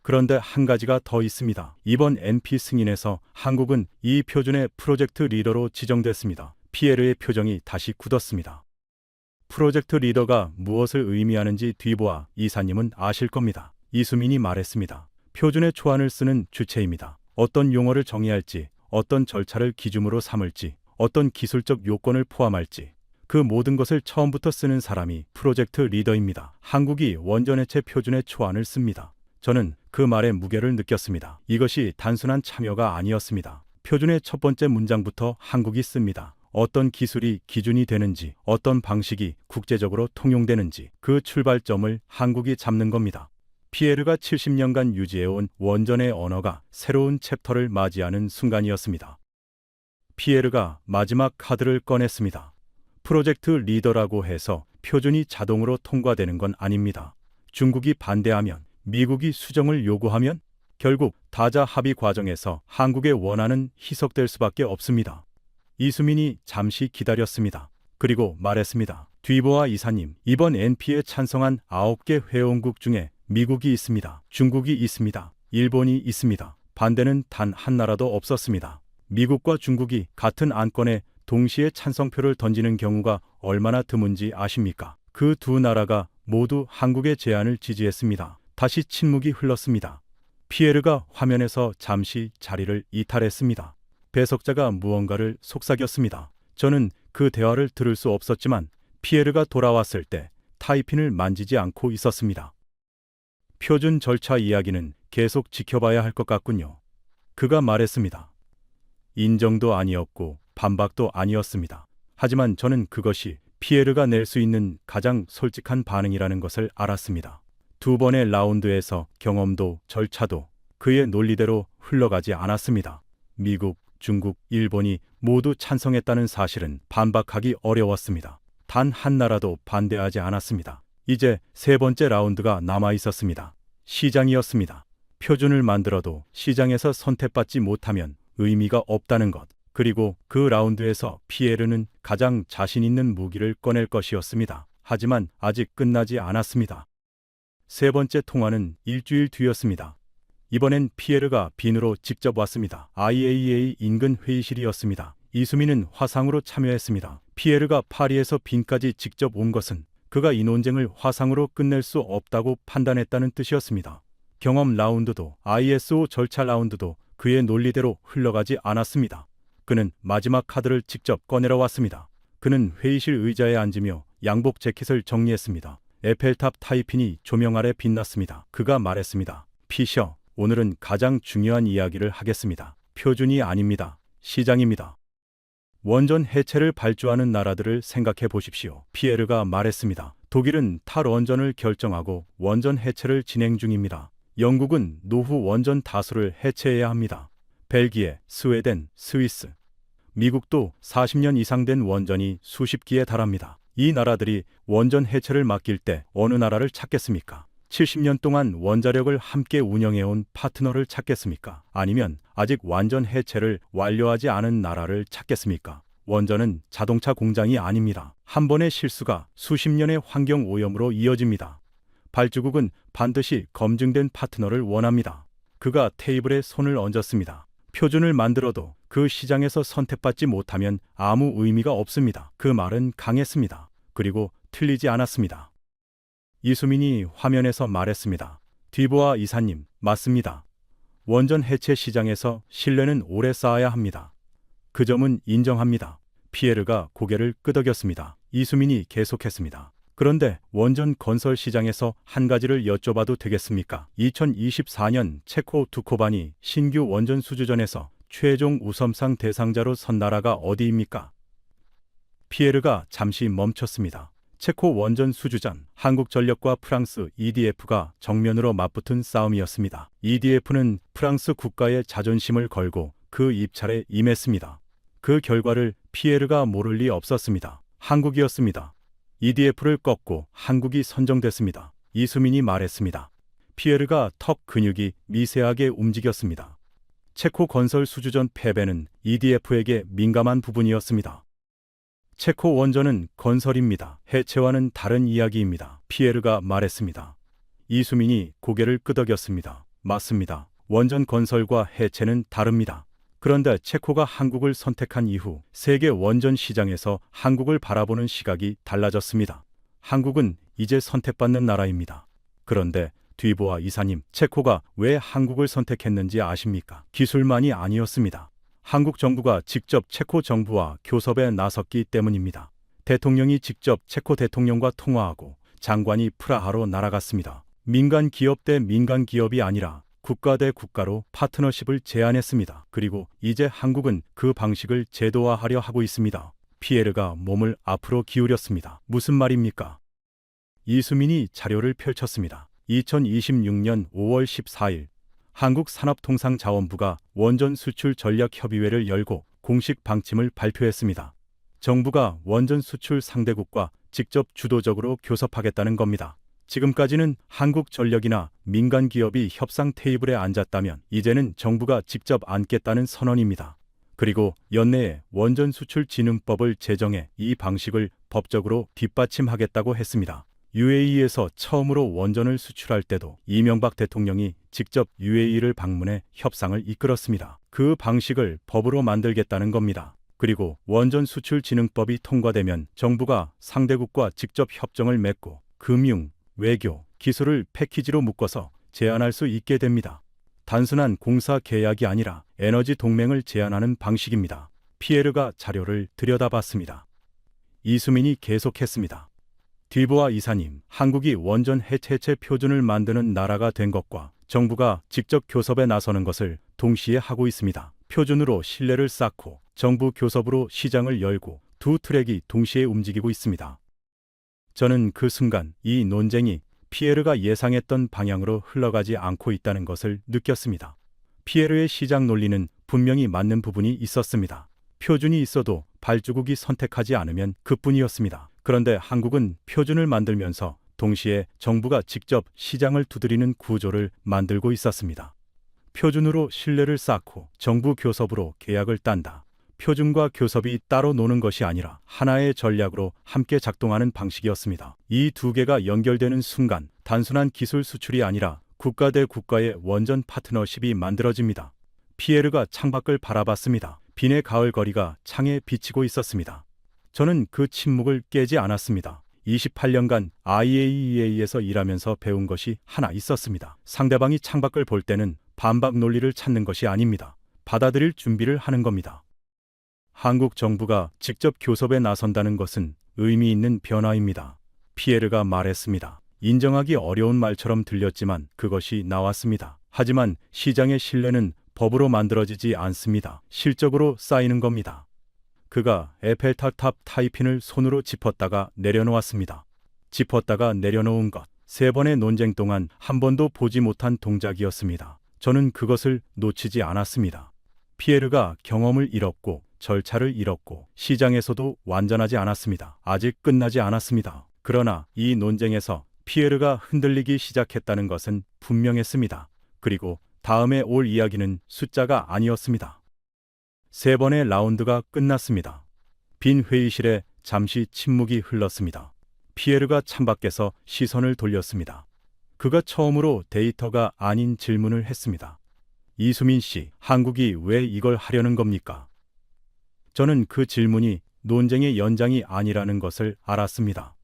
그런데 한 가지가 더 있습니다. 이번 NP 승인에서 한국은 이 표준의 프로젝트 리더로 지정됐습니다. 피에르의 표정이 다시 굳었습니다. 프로젝트 리더가 무엇을 의미하는지 뒤보아 이사님은 아실 겁니다. 이수민이 말했습니다. 표준의 초안을 쓰는 주체입니다. 어떤 용어를 정의할지, 어떤 절차를 기준으로 삼을지, 어떤 기술적 요건을 포함할지 그 모든 것을 처음부터 쓰는 사람이 프로젝트 리더입니다. 한국이 원전해체 표준의 초안을 씁니다. 저는 그 말의 무게를 느꼈습니다. 이것이 단순한 참여가 아니었습니다. 표준의 첫 번째 문장부터 한국이 씁니다. 어떤 기술이 기준이 되는지, 어떤 방식이 국제적으로 통용되는지 그 출발점을 한국이 잡는 겁니다. 피에르가 70년간 유지해온 원전의 언어가 새로운 챕터를 맞이하는 순간이었습니다. 피에르가 마지막 카드를 꺼냈습니다. 프로젝트 리더라고 해서 표준이 자동으로 통과되는 건 아닙니다. 중국이 반대하면, 미국이 수정을 요구하면 결국 다자 합의 과정에서 한국의 원안은 희석될 수밖에 없습니다. 이수민이 잠시 기다렸습니다. 그리고 말했습니다. 뒤보아 이사님, 이번 NP에 찬성한 9개 회원국 중에 미국이 있습니다. 중국이 있습니다. 일본이 있습니다. 반대는 단 한 나라도 없었습니다. 미국과 중국이 같은 안건에 동시에 찬성표를 던지는 경우가 얼마나 드문지 아십니까? 그 두 나라가 모두 한국의 제안을 지지했습니다. 다시 침묵이 흘렀습니다. 피에르가 화면에서 잠시 자리를 이탈했습니다. 배석자가 무언가를 속삭였습니다. 저는 그 대화를 들을 수 없었지만 피에르가 돌아왔을 때 타이핀을 만지지 않고 있었습니다. 표준 절차 이야기는 계속 지켜봐야 할 것 같군요. 그가 말했습니다. 인정도 아니었고 반박도 아니었습니다. 하지만 저는 그것이 피에르가 낼 수 있는 가장 솔직한 반응이라는 것을 알았습니다. 두 번의 라운드에서 경험도 절차도 그의 논리대로 흘러가지 않았습니다. 미국, 중국, 일본이 모두 찬성했다는 사실은 반박하기 어려웠습니다. 단 한 나라도 반대하지 않았습니다. 이제 세 번째 라운드가 남아 있었습니다. 시장이었습니다. 표준을 만들어도 시장에서 선택받지 못하면 의미가 없다는 것. 그리고 그 라운드에서 피에르는 가장 자신 있는 무기를 꺼낼 것이었습니다. 하지만 아직 끝나지 않았습니다. 세 번째 통화는 일주일 뒤였습니다. 이번엔 피에르가 빈으로 직접 왔습니다. IAEA 인근 회의실이었습니다. 이수민은 화상으로 참여했습니다. 피에르가 파리에서 빈까지 직접 온 것은 그가 이 논쟁을 화상으로 끝낼 수 없다고 판단했다는 뜻이었습니다. 경험 라운드도 ISO 절차 라운드도 그의 논리대로 흘러가지 않았습니다. 그는 마지막 카드를 직접 꺼내러 왔습니다. 그는 회의실 의자에 앉으며 양복 재킷을 정리했습니다. 에펠탑 타이핀이 조명 아래 빛났습니다. 그가 말했습니다. 피셔, 오늘은 가장 중요한 이야기를 하겠습니다. 표준이 아닙니다. 시장입니다. 원전 해체를 발주하는 나라들을 생각해 보십시오. 피에르가 말했습니다. 독일은 탈원전을 결정하고 원전 해체를 진행 중입니다. 영국은 노후 원전 다수를 해체해야 합니다. 벨기에, 스웨덴, 스위스, 미국도 40년 이상 된 원전이 수십 기에 달합니다. 이 나라들이 원전 해체를 맡길 때 어느 나라를 찾겠습니까? 70년 동안 원자력을 함께 운영해온 파트너를 찾겠습니까? 아니면 아직 완전 해체를 완료하지 않은 나라를 찾겠습니까? 원전은 자동차 공장이 아닙니다. 한 번의 실수가 수십 년의 환경 오염으로 이어집니다. 발주국은 반드시 검증된 파트너를 원합니다. 그가 테이블에 손을 얹었습니다. 표준을 만들어도 그 시장에서 선택받지 못하면 아무 의미가 없습니다. 그 말은 강했습니다. 그리고 틀리지 않았습니다. 이수민이 화면에서 말했습니다. 뒤보아 이사님, 맞습니다. 원전 해체 시장에서 신뢰는 오래 쌓아야 합니다. 그 점은 인정합니다. 피에르가 고개를 끄덕였습니다. 이수민이 계속했습니다. 그런데 원전 건설 시장에서 한 가지를 여쭤봐도 되겠습니까? 2024년 체코 두코반이 신규 원전 수주전에서 최종 우선상 대상자로 선 나라가 어디입니까? 피에르가 잠시 멈췄습니다. 체코 원전 수주전, 한국전력과 프랑스 EDF가 정면으로 맞붙은 싸움이었습니다. EDF는 프랑스 국가의 자존심을 걸고 그 입찰에 임했습니다. 그 결과를 피에르가 모를 리 없었습니다. 한국이었습니다. EDF를 꺾고 한국이 선정됐습니다. 이수민이 말했습니다. 피에르가 턱 근육이 미세하게 움직였습니다. 체코 건설 수주전 패배는 EDF에게 민감한 부분이었습니다. 체코 원전은 건설입니다. 해체와는 다른 이야기입니다. 피에르가 말했습니다. 이수민이 고개를 끄덕였습니다. 맞습니다. 원전 건설과 해체는 다릅니다. 그런데 체코가 한국을 선택한 이후 세계 원전 시장에서 한국을 바라보는 시각이 달라졌습니다. 한국은 이제 선택받는 나라입니다. 그런데 뒤보아 이사님, 체코가 왜 한국을 선택했는지 아십니까? 기술만이 아니었습니다. 한국 정부가 직접 체코 정부와 교섭에 나섰기 때문입니다. 대통령이 직접 체코 대통령과 통화하고 장관이 프라하로 날아갔습니다. 민간 기업 대 민간 기업이 아니라 국가 대 국가로 파트너십을 제안했습니다. 그리고 이제 한국은 그 방식을 제도화하려 하고 있습니다. 피에르가 몸을 앞으로 기울였습니다. 무슨 말입니까? 이수민이 자료를 펼쳤습니다. 2026년 5월 14일 한국산업통상자원부가 원전 수출 전략협의회를 열고 공식 방침을 발표했습니다. 정부가 원전 수출 상대국과 직접 주도적으로 교섭하겠다는 겁니다. 지금까지는 한국전력이나 민간 기업이 협상 테이블에 앉았다면 이제는 정부가 직접 앉겠다는 선언입니다. 그리고 연내에 원전 수출 진흥법을 제정해 이 방식을 법적으로 뒷받침하겠다고 했습니다. UAE에서 처음으로 원전을 수출할 때도 이명박 대통령이 직접 UAE를 방문해 협상을 이끌었습니다. 그 방식을 법으로 만들겠다는 겁니다. 그리고 원전 수출 진흥법이 통과되면 정부가 상대국과 직접 협정을 맺고 금융, 외교, 기술을 패키지로 묶어서 제안할 수 있게 됩니다. 단순한 공사 계약이 아니라 에너지 동맹을 제안하는 방식입니다. 피에르가 자료를 들여다봤습니다. 이수민이 계속했습니다. 뒤보아 이사님, 한국이 원전 해체 표준을 만드는 나라가 된 것과 정부가 직접 교섭에 나서는 것을 동시에 하고 있습니다. 표준으로 신뢰를 쌓고 정부 교섭으로 시장을 열고 두 트랙이 동시에 움직이고 있습니다. 저는 그 순간 이 논쟁이 피에르가 예상했던 방향으로 흘러가지 않고 있다는 것을 느꼈습니다. 피에르의 시장 논리는 분명히 맞는 부분이 있었습니다. 표준이 있어도 발주국이 선택하지 않으면 그뿐이었습니다. 그런데 한국은 표준을 만들면서 동시에 정부가 직접 시장을 두드리는 구조를 만들고 있었습니다. 표준으로 신뢰를 쌓고 정부 교섭으로 계약을 딴다. 표준과 교섭이 따로 노는 것이 아니라 하나의 전략으로 함께 작동하는 방식이었습니다. 이 두 개가 연결되는 순간 단순한 기술 수출이 아니라 국가 대 국가의 원전 파트너십이 만들어집니다. 피에르가 창밖을 바라봤습니다. 빈의 가을 거리가 창에 비치고 있었습니다. 저는 그 침묵을 깨지 않았습니다. 28년간 IAEA에서 일하면서 배운 것이 하나 있었습니다. 상대방이 창밖을 볼 때는 반박 논리를 찾는 것이 아닙니다. 받아들일 준비를 하는 겁니다. 한국 정부가 직접 교섭에 나선다는 것은 의미 있는 변화입니다. 피에르가 말했습니다. 인정하기 어려운 말처럼 들렸지만 그것이 나왔습니다. 하지만 시장의 신뢰는 법으로 만들어지지 않습니다. 실적으로 쌓이는 겁니다. 그가 에펠탑 타이핀을 손으로 짚었다가 내려놓았습니다. 짚었다가 내려놓은 것. 3번의 논쟁 동안 한 번도 보지 못한 동작이었습니다. 저는 그것을 놓치지 않았습니다. 피에르가 경험을 잃었고 절차를 잃었고 시장에서도 완전하지 않았습니다. 아직 끝나지 않았습니다. 그러나 이 논쟁에서 피에르가 흔들리기 시작했다는 것은 분명했습니다. 그리고 다음에 올 이야기는 숫자가 아니었습니다. 3번의 라운드가 끝났습니다. 빈 회의실에 잠시 침묵이 흘렀습니다. 피에르가 창밖에서 시선을 돌렸습니다. 그가 처음으로 데이터가 아닌 질문을 했습니다. 이수민 씨, 한국이 왜 이걸 하려는 겁니까? 저는 그 질문이 논쟁의 연장이 아니라는 것을 알았습니다.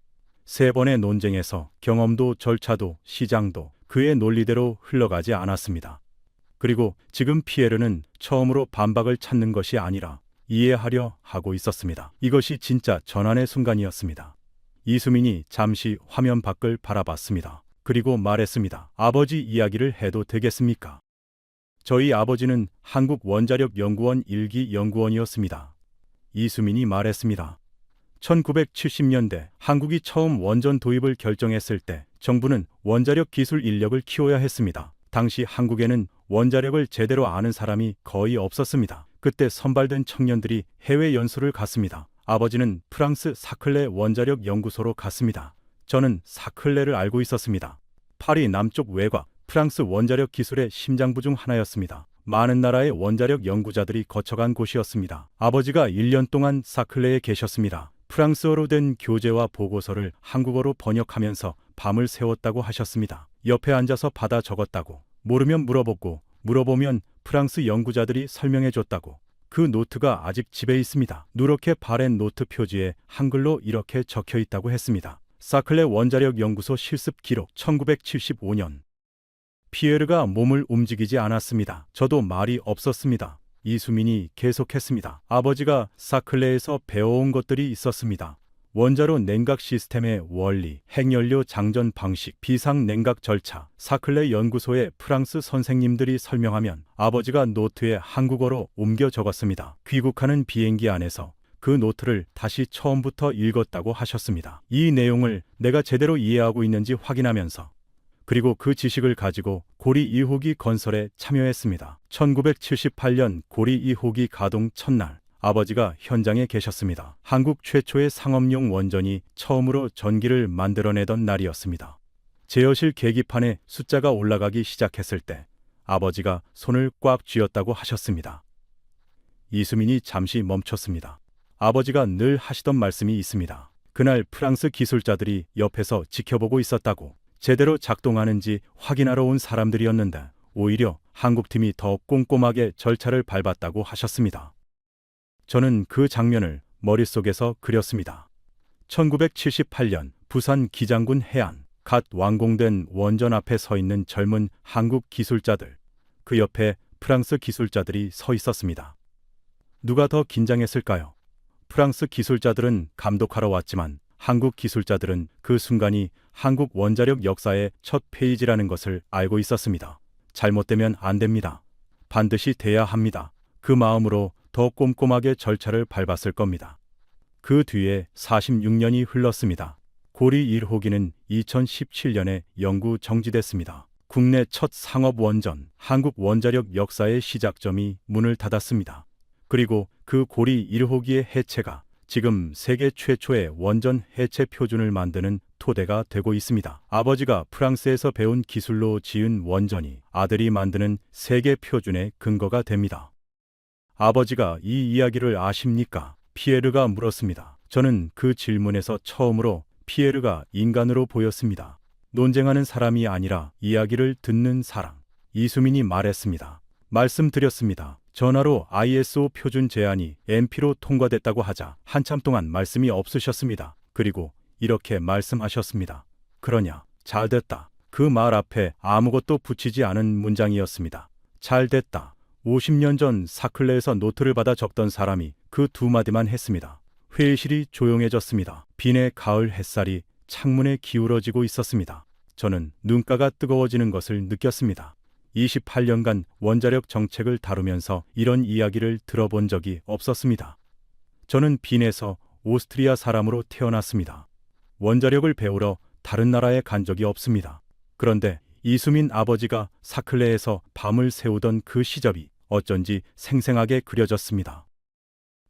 3번의 논쟁에서 경험도 절차도 시장도 그의 논리대로 흘러가지 않았습니다. 그리고 지금 피에르는 처음으로 반박을 찾는 것이 아니라 이해하려 하고 있었습니다. 이것이 진짜 전환의 순간이었습니다. 이수민이 잠시 화면 밖을 바라봤습니다. 그리고 말했습니다. 아버지 이야기를 해도 되겠습니까? 저희 아버지는 한국원자력연구원 1기 연구원이었습니다. 이수민이 말했습니다. 1970년대 한국이 처음 원전 도입을 결정했을 때 정부는 원자력 기술 인력을 키워야 했습니다. 당시 한국에는 원자력을 제대로 아는 사람이 거의 없었습니다. 그때 선발된 청년들이 해외 연수를 갔습니다. 아버지는 프랑스 사클레 원자력 연구소로 갔습니다. 저는 사클레를 알고 있었습니다. 파리 남쪽 외곽, 프랑스 원자력 기술의 심장부 중 하나였습니다. 많은 나라의 원자력 연구자들이 거쳐간 곳이었습니다. 아버지가 1년 동안 사클레에 계셨습니다. 프랑스어로 된 교재와 보고서를 한국어로 번역하면서 밤을 새웠다고 하셨습니다. 옆에 앉아서 받아 적었다고, 모르면 물어보고, 물어보면 프랑스 연구자들이 설명해 줬다고. 그 노트가 아직 집에 있습니다. 누렇게 바랜 노트 표지에 한글로 이렇게 적혀 있다고 했습니다. 사클레 원자력 연구소 실습 기록 1975년. 피에르가 몸을 움직이지 않았습니다. 저도 말이 없었습니다. 이수민이 계속했습니다. 아버지가 사클레에서 배워온 것들이 있었습니다. 원자로 냉각 시스템의 원리, 핵연료 장전 방식, 비상 냉각 절차, 사클레 연구소의 프랑스 선생님들이 설명하면 아버지가 노트에 한국어로 옮겨 적었습니다. 귀국하는 비행기 안에서 그 노트를 다시 처음부터 읽었다고 하셨습니다. 이 내용을 내가 제대로 이해하고 있는지 확인하면서, 그리고 그 지식을 가지고 고리 2호기 건설에 참여했습니다. 1978년 고리 2호기 가동 첫날, 아버지가 현장에 계셨습니다. 한국 최초의 상업용 원전이 처음으로 전기를 만들어내던 날이었습니다. 제어실 계기판에 숫자가 올라가기 시작했을 때 아버지가 손을 꽉 쥐었다고 하셨습니다. 이수민이 잠시 멈췄습니다. 아버지가 늘 하시던 말씀이 있습니다. 그날 프랑스 기술자들이 옆에서 지켜보고 있었다고. 제대로 작동하는지 확인하러 온 사람들이었는데 오히려 한국팀이 더 꼼꼼하게 절차를 밟았다고 하셨습니다. 저는 그 장면을 머릿속에서 그렸습니다. 1978년 부산 기장군 해안, 갓 완공된 원전 앞에 서 있는 젊은 한국 기술자들, 그 옆에 프랑스 기술자들이 서 있었습니다. 누가 더 긴장했을까요? 프랑스 기술자들은 감독하러 왔지만 한국 기술자들은 그 순간이 한국 원자력 역사의 첫 페이지라는 것을 알고 있었습니다. 잘못되면 안 됩니다. 반드시 돼야 합니다. 그 마음으로 더 꼼꼼하게 절차를 밟았을 겁니다. 그 뒤에 46년이 흘렀습니다. 고리 1호기는 2017년에 영구 정지됐습니다. 국내 첫 상업 원전, 한국 원자력 역사의 시작점이 문을 닫았습니다. 그리고 그 고리 1호기의 해체가 지금 세계 최초의 원전 해체 표준을 만드는 토대가 되고 있습니다. 아버지가 프랑스에서 배운 기술로 지은 원전이 아들이 만드는 세계 표준의 근거가 됩니다. 아버지가 이 이야기를 아십니까? 피에르가 물었습니다. 저는 그 질문에서 처음으로 피에르가 인간으로 보였습니다. 논쟁하는 사람이 아니라 이야기를 듣는 사람. 이수민이 말했습니다. 말씀드렸습니다. 전화로 ISO 표준 제안이 MP로 통과됐다고 하자 한참 동안 말씀이 없으셨습니다. 그리고 이렇게 말씀하셨습니다. 그러냐, 잘됐다. 그 말 앞에 아무것도 붙이지 않은 문장이었습니다. 잘됐다. 50년 전 사클레에서 노트를 받아 적던 사람이 그 두 마디만 했습니다. 회의실이 조용해졌습니다. 빈의 가을 햇살이 창문에 기울어지고 있었습니다. 저는 눈가가 뜨거워지는 것을 느꼈습니다. 28년간 원자력 정책을 다루면서 이런 이야기를 들어본 적이 없었습니다. 저는 빈에서 오스트리아 사람으로 태어났습니다. 원자력을 배우러 다른 나라에 간 적이 없습니다. 그런데 이수민 아버지가 사클레에서 밤을 새우던 그 시절이 어쩐지 생생하게 그려졌습니다.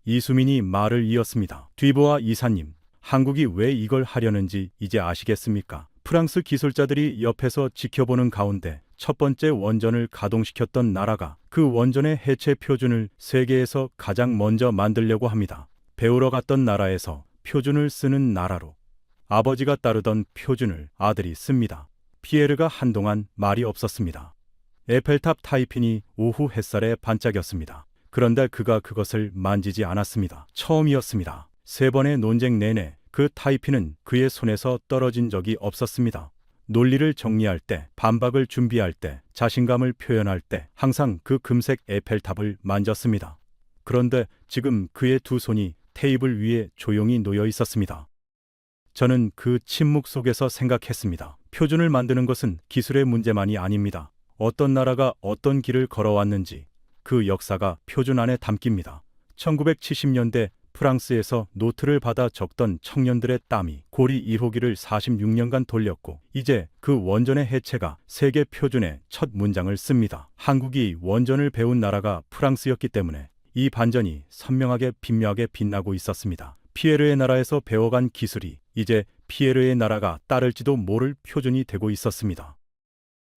이수민이 말을 이었습니다. 뒤보아 이사님, 한국이 왜 이걸 하려는지 이제 아시겠습니까? 프랑스 기술자들이 옆에서 지켜보는 가운데 첫 번째 원전을 가동시켰던 나라가 그 원전의 해체 표준을 세계에서 가장 먼저 만들려고 합니다. 배우러 갔던 나라에서 표준을 쓰는 나라로 아버지가 따르던 표준을 아들이 씁니다. 피에르가 한동안 말이 없었습니다. 에펠탑 타이핀이 오후 햇살에 반짝였습니다. 그런데 그가 그것을 만지지 않았습니다. 처음이었습니다. 3번의 논쟁 내내 그 타이핀은 그의 손에서 떨어진 적이 없었습니다. 논리를 정리할 때, 반박을 준비할 때, 자신감을 표현할 때 항상 그 금색 에펠탑을 만졌습니다. 그런데 지금 그의 두 손이 테이블 위에 조용히 놓여 있었습니다. 저는 그 침묵 속에서 생각했습니다. 표준을 만드는 것은 기술의 문제만이 아닙니다. 어떤 나라가 어떤 길을 걸어왔는지 그 역사가 표준 안에 담깁니다. 1970년대 프랑스에서 노트를 받아 적던 청년들의 땀이 고리 1호기를 46년간 돌렸고 이제 그 원전의 해체가 세계 표준의 첫 문장을 씁니다. 한국이 원전을 배운 나라가 프랑스였기 때문에 이 반전이 선명하게 빛나게 빛나고 있었습니다. 피에르의 나라에서 배워간 기술이 이제 피에르의 나라가 따를지도 모를 표준이 되고 있었습니다.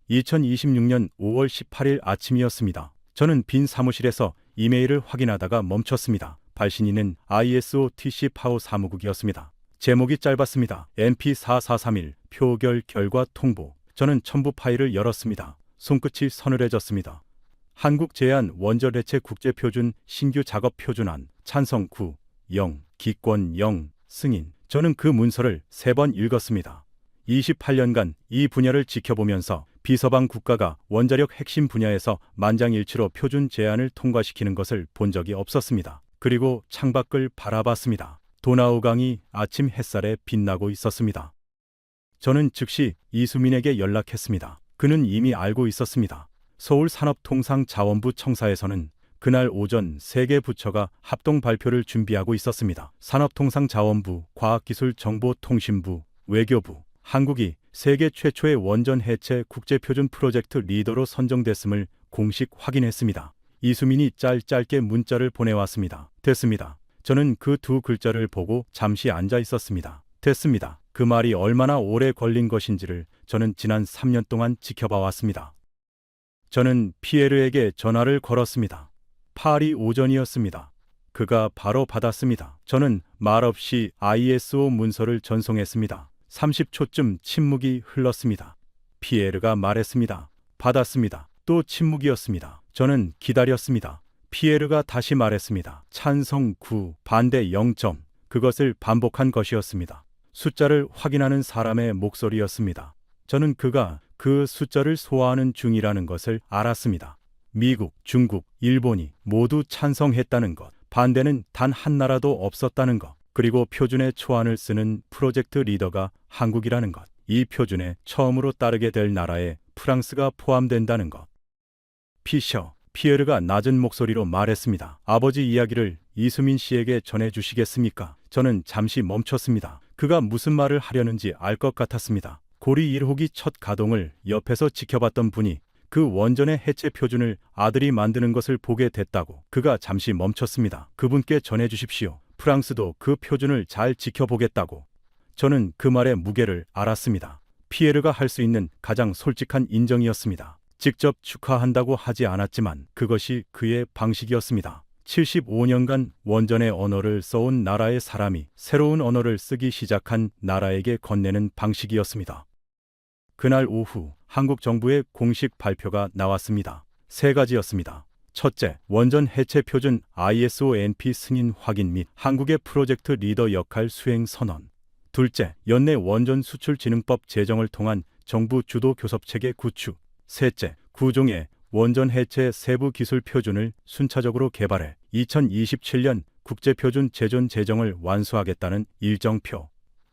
2026년 5월 18일 아침이었습니다. 저는 빈 사무실에서 이메일을 확인하다가 멈췄습니다. 발신인은 ISO-TC 파워 사무국이었습니다. 제목이 짧았습니다. MP4431 표결 결과 통보. 저는 첨부 파일을 열었습니다. 손끝이 서늘해졌습니다. 한국 제안 원전 해체 국제표준 신규 작업 표준안 찬성 9, 0, 기권 0, 승인. 저는 그 문서를 3번 읽었습니다. 28년간 이 분야를 지켜보면서 비서방 국가가 원자력 핵심 분야에서 만장일치로 표준 제안을 통과시키는 것을 본 적이 없었습니다. 그리고 창밖을 바라봤습니다. 도나우강이 아침 햇살에 빛나고 있었습니다. 저는 즉시 이수민에게 연락했습니다. 그는 이미 알고 있었습니다. 서울산업통상자원부 청사에서는 그날 오전 3개 부처가 합동 발표를 준비하고 있었습니다. 산업통상자원부, 과학기술정보통신부, 외교부, 한국이 세계 최초의 원전 해체 국제표준 프로젝트 리더로 선정됐음을 공식 확인했습니다. 이수민이 짧게 문자를 보내왔습니다. 됐습니다. 저는 그 2 글자를 보고 잠시 앉아 있었습니다. 됐습니다. 그 말이 얼마나 오래 걸린 것인지를 저는 지난 3년 동안 지켜봐 왔습니다. 저는 피에르에게 전화를 걸었습니다. 파리 오전이었습니다. 그가 바로 받았습니다. 저는 말없이 ISO 문서를 전송했습니다. 30초쯤 침묵이 흘렀습니다. 피에르가 말했습니다. 받았습니다. 또 침묵이었습니다. 저는 기다렸습니다. 피에르가 다시 말했습니다. 찬성 9, 반대 0점. 그것을 반복한 것이었습니다. 숫자를 확인하는 사람의 목소리였습니다. 저는 그가 그 숫자를 소화하는 중이라는 것을 알았습니다. 미국, 중국, 일본이 모두 찬성했다는 것, 반대는 단 한 나라도 없었다는 것, 그리고 표준의 초안을 쓰는 프로젝트 리더가 한국이라는 것, 이 표준에 처음으로 따르게 될 나라에 프랑스가 포함된다는 것. 피에르가 낮은 목소리로 말했습니다. 아버지 이야기를 이수민 씨에게 전해주시겠습니까? 저는 잠시 멈췄습니다. 그가 무슨 말을 하려는지 알 것 같았습니다. 고리 1호기 첫 가동을 옆에서 지켜봤던 분이 그 원전의 해체 표준을 아들이 만드는 것을 보게 됐다고. 그가 잠시 멈췄습니다. 그분께 전해주십시오. 프랑스도 그 표준을 잘 지켜보겠다고. 저는 그 말의 무게를 알았습니다. 피에르가 할 수 있는 가장 솔직한 인정이었습니다. 직접 축하한다고 하지 않았지만 그것이 그의 방식이었습니다. 75년간 원전의 언어를 써온 나라의 사람이 새로운 언어를 쓰기 시작한 나라에게 건네는 방식이었습니다. 그날 오후 한국 정부의 공식 발표가 나왔습니다. 3가지였습니다. 첫째, 원전 해체 표준 ISO/NP 승인 확인 및 한국의 프로젝트 리더 역할 수행 선언. 둘째, 연내 원전 수출 진흥법 제정을 통한 정부 주도 교섭체계 구축. 셋째, 9종의 원전 해체 세부 기술 표준을 순차적으로 개발해 2027년 국제표준 제존 제정을 완수하겠다는 일정표.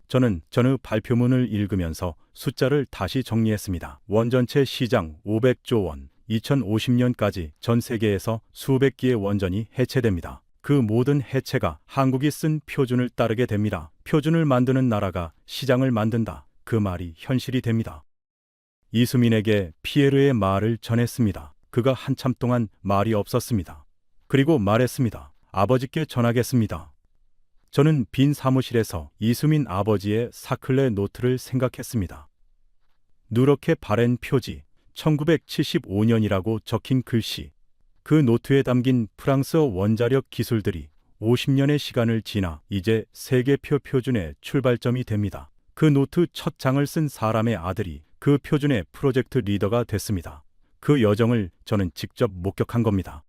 저는 전후 발표문을 읽으면서 숫자를 다시 정리했습니다. 원전체 시장 500조 원, 2050년까지 전 세계에서 수백 기의 원전이 해체됩니다. 그 모든 해체가 한국이 쓴 표준을 따르게 됩니다. 표준을 만드는 나라가 시장을 만든다. 그 말이 현실이 됩니다. 이수민에게 피에르의 말을 전했습니다. 그가 한참 동안 말이 없었습니다. 그리고 말했습니다. 아버지께 전하겠습니다. 저는 빈 사무실에서 이수민 아버지의 사클레 노트를 생각했습니다. 누렇게 바랜 표지, 1975년이라고 적힌 글씨, 그 노트에 담긴 프랑스어 원자력 기술들이 50년의 시간을 지나 이제 세계표 표준의 출발점이 됩니다. 그 노트 첫 장을 쓴 사람의 아들이 그 표준의 프로젝트 리더가 됐습니다. 그 여정을 저는 직접 목격한 겁니다.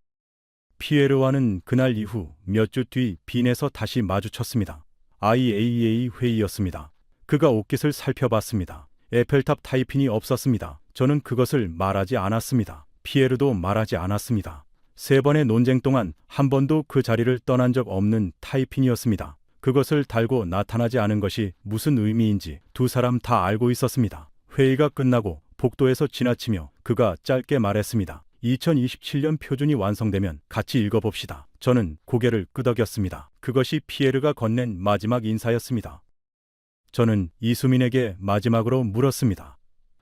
피에르와는 그날 이후 몇 주 뒤 빈에서 다시 마주쳤습니다. IAEA 회의였습니다. 그가 옷깃을 살펴봤습니다. 에펠탑 타이핀이 없었습니다. 저는 그것을 말하지 않았습니다. 피에르도 말하지 않았습니다. 3번의 논쟁 동안 한 번도 그 자리를 떠난 적 없는 타이핀이었습니다. 그것을 달고 나타나지 않은 것이 무슨 의미인지 2 사람 다 알고 있었습니다. 회의가 끝나고 복도에서 지나치며 그가 짧게 말했습니다. 2027년 표준이 완성되면 같이 읽어봅시다. 저는 고개를 끄덕였습니다. 그것이 피에르가 건넨 마지막 인사였습니다. 저는 이수민에게 마지막으로 물었습니다.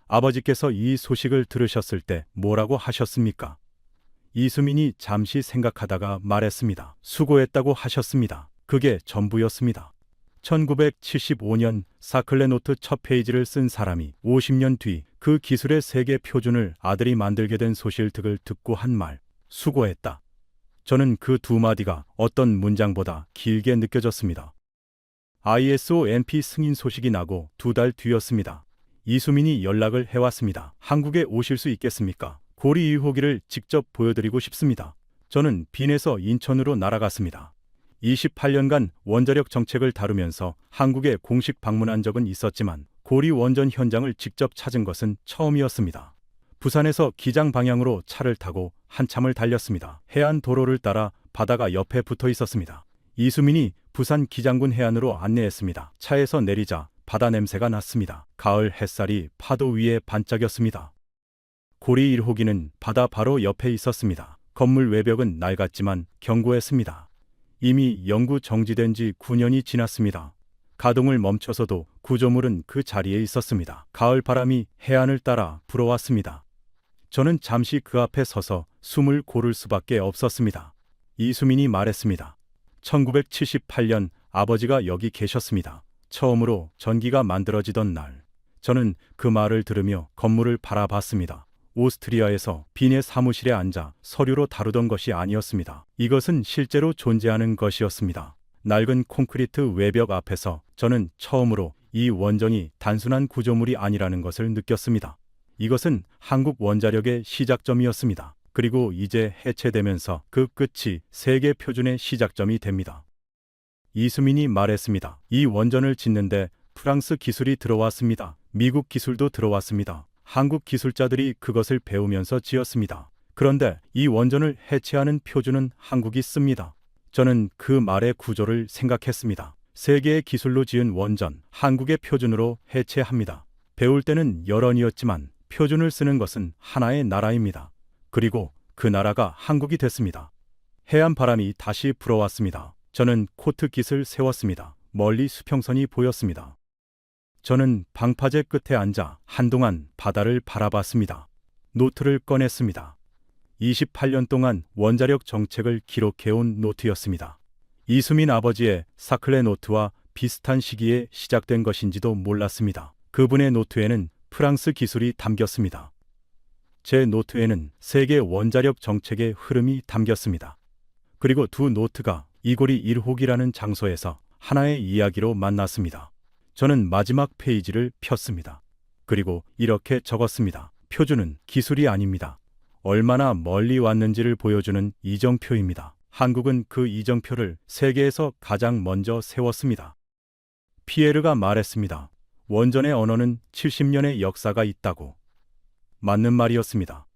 아버지께서 이 소식을 들으셨을 때 뭐라고 하셨습니까? 이수민이 잠시 생각하다가 말했습니다. 수고했다고 하셨습니다. 그게 전부였습니다. 1975년 사클레노트 첫 페이지를 쓴 사람이 50년 뒤 그 기술의 세계 표준을 아들이 만들게 된 소실특을 듣고 한 말, 수고했다. 저는 그 두 마디가 어떤 문장보다 길게 느껴졌습니다. ISO NP 승인 소식이 나고 2달 뒤였습니다. 이수민이 연락을 해왔습니다. 한국에 오실 수 있겠습니까? 고리 1호기를 직접 보여드리고 싶습니다. 저는 빈에서 인천으로 날아갔습니다. 28년간 원자력 정책을 다루면서 한국에 공식 방문한 적은 있었지만 고리 원전 현장을 직접 찾은 것은 처음이었습니다. 부산에서 기장 방향으로 차를 타고 한참을 달렸습니다. 해안 도로를 따라 바다가 옆에 붙어 있었습니다. 이수민이 부산 기장군 해안으로 안내했습니다. 차에서 내리자 바다 냄새가 났습니다. 가을 햇살이 파도 위에 반짝였습니다. 고리 1호기는 바다 바로 옆에 있었습니다. 건물 외벽은 낡았지만 견고했습니다. 이미 연구 정지된 지 9년이 지났습니다. 가동을 멈춰서도 구조물은 그 자리에 있었습니다. 가을 바람이 해안을 따라 불어왔습니다. 저는 잠시 그 앞에 서서 숨을 고를 수밖에 없었습니다. 이수민이 말했습니다. 1978년 아버지가 여기 계셨습니다. 처음으로 전기가 만들어지던 날. 저는 그 말을 들으며 건물을 바라봤습니다. 오스트리아에서 빈의 사무실에 앉아 서류로 다루던 것이 아니었습니다. 이것은 실제로 존재하는 것이었습니다. 낡은 콘크리트 외벽 앞에서 저는 처음으로 이 원전이 단순한 구조물이 아니라는 것을 느꼈습니다. 이것은 한국 원자력의 시작점이었습니다. 그리고 이제 해체되면서 그 끝이 세계 표준의 시작점이 됩니다. 이수민이 말했습니다. 이 원전을 짓는데 프랑스 기술이 들어왔습니다. 미국 기술도 들어왔습니다. 한국 기술자들이 그것을 배우면서 지었습니다. 그런데 이 원전을 해체하는 표준은 한국이 씁니다. 저는 그 말의 구조를 생각했습니다. 세계의 기술로 지은 원전, 한국의 표준으로 해체합니다. 배울 때는 여론이었지만 표준을 쓰는 것은 하나의 나라입니다. 그리고 그 나라가 한국이 됐습니다. 해안 바람이 다시 불어왔습니다. 저는 코트깃을 세웠습니다. 멀리 수평선이 보였습니다. 저는 방파제 끝에 앉아 한동안 바다를 바라봤습니다. 노트를 꺼냈습니다. 28년 동안 원자력 정책을 기록해온 노트였습니다. 이수민 아버지의 사클레 노트와 비슷한 시기에 시작된 것인지도 몰랐습니다. 그분의 노트에는 프랑스 기술이 담겼습니다. 제 노트에는 세계 원자력 정책의 흐름이 담겼습니다. 그리고 두 노트가 이고리 1호기라는 장소에서 하나의 이야기로 만났습니다. 저는 마지막 페이지를 폈습니다. 그리고 이렇게 적었습니다. 표준은 기술이 아닙니다. 얼마나 멀리 왔는지를 보여주는 이정표입니다. 한국은 그 이정표를 세계에서 가장 먼저 세웠습니다. 피에르가 말했습니다. 원전의 언어는 70년의 역사가 있다고. 맞는 말이었습니다.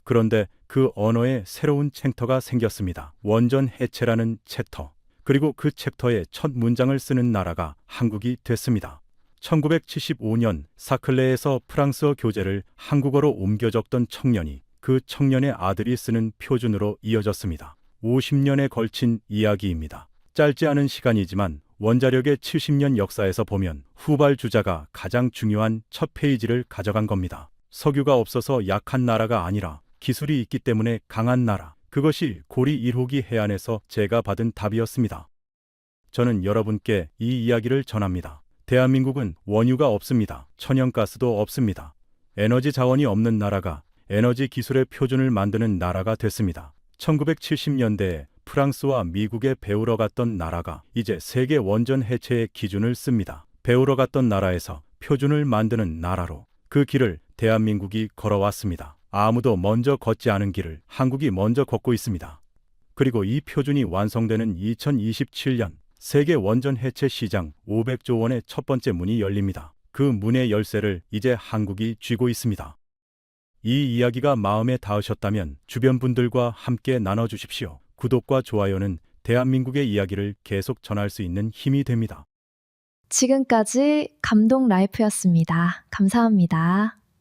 그런데 그 언어에 새로운 챕터가 생겼습니다. 원전 해체라는 챕터. 그리고 그 챕터의 첫 문장을 쓰는 나라가 한국이 됐습니다. 1975년 사클레에서 프랑스어 교재를 한국어로 옮겨 적던 청년이 그 청년의 아들이 쓰는 표준으로 이어졌습니다. 50년에 걸친 이야기입니다. 짧지 않은 시간이지만 원자력의 70년 역사에서 보면 후발주자가 가장 중요한 첫 페이지를 가져간 겁니다. 석유가 없어서 약한 나라가 아니라 기술이 있기 때문에 강한 나라. 그것이 고리 1호기 해안에서 제가 받은 답이었습니다. 저는 여러분께 이 이야기를 전합니다. 대한민국은 원유가 없습니다. 천연가스도 없습니다. 에너지 자원이 없는 나라가 에너지 기술의 표준을 만드는 나라가 됐습니다. 1970년대에 프랑스와 미국에 배우러 갔던 나라가 이제 세계 원전 해체의 기준을 씁니다. 배우러 갔던 나라에서 표준을 만드는 나라로 그 길을 대한민국이 걸어왔습니다. 아무도 먼저 걷지 않은 길을 한국이 먼저 걷고 있습니다. 그리고 이 표준이 완성되는 2027년 세계 원전 해체 시장 500조 원의 첫 번째 문이 열립니다. 그 문의 열쇠를 이제 한국이 쥐고 있습니다. 이 이야기가 마음에 닿으셨다면 주변 분들과 함께 나눠주십시오. 구독과 좋아요는 대한민국의 이야기를 계속 전할 수 있는 힘이 됩니다. 지금까지 감동 라이프였습니다. 감사합니다.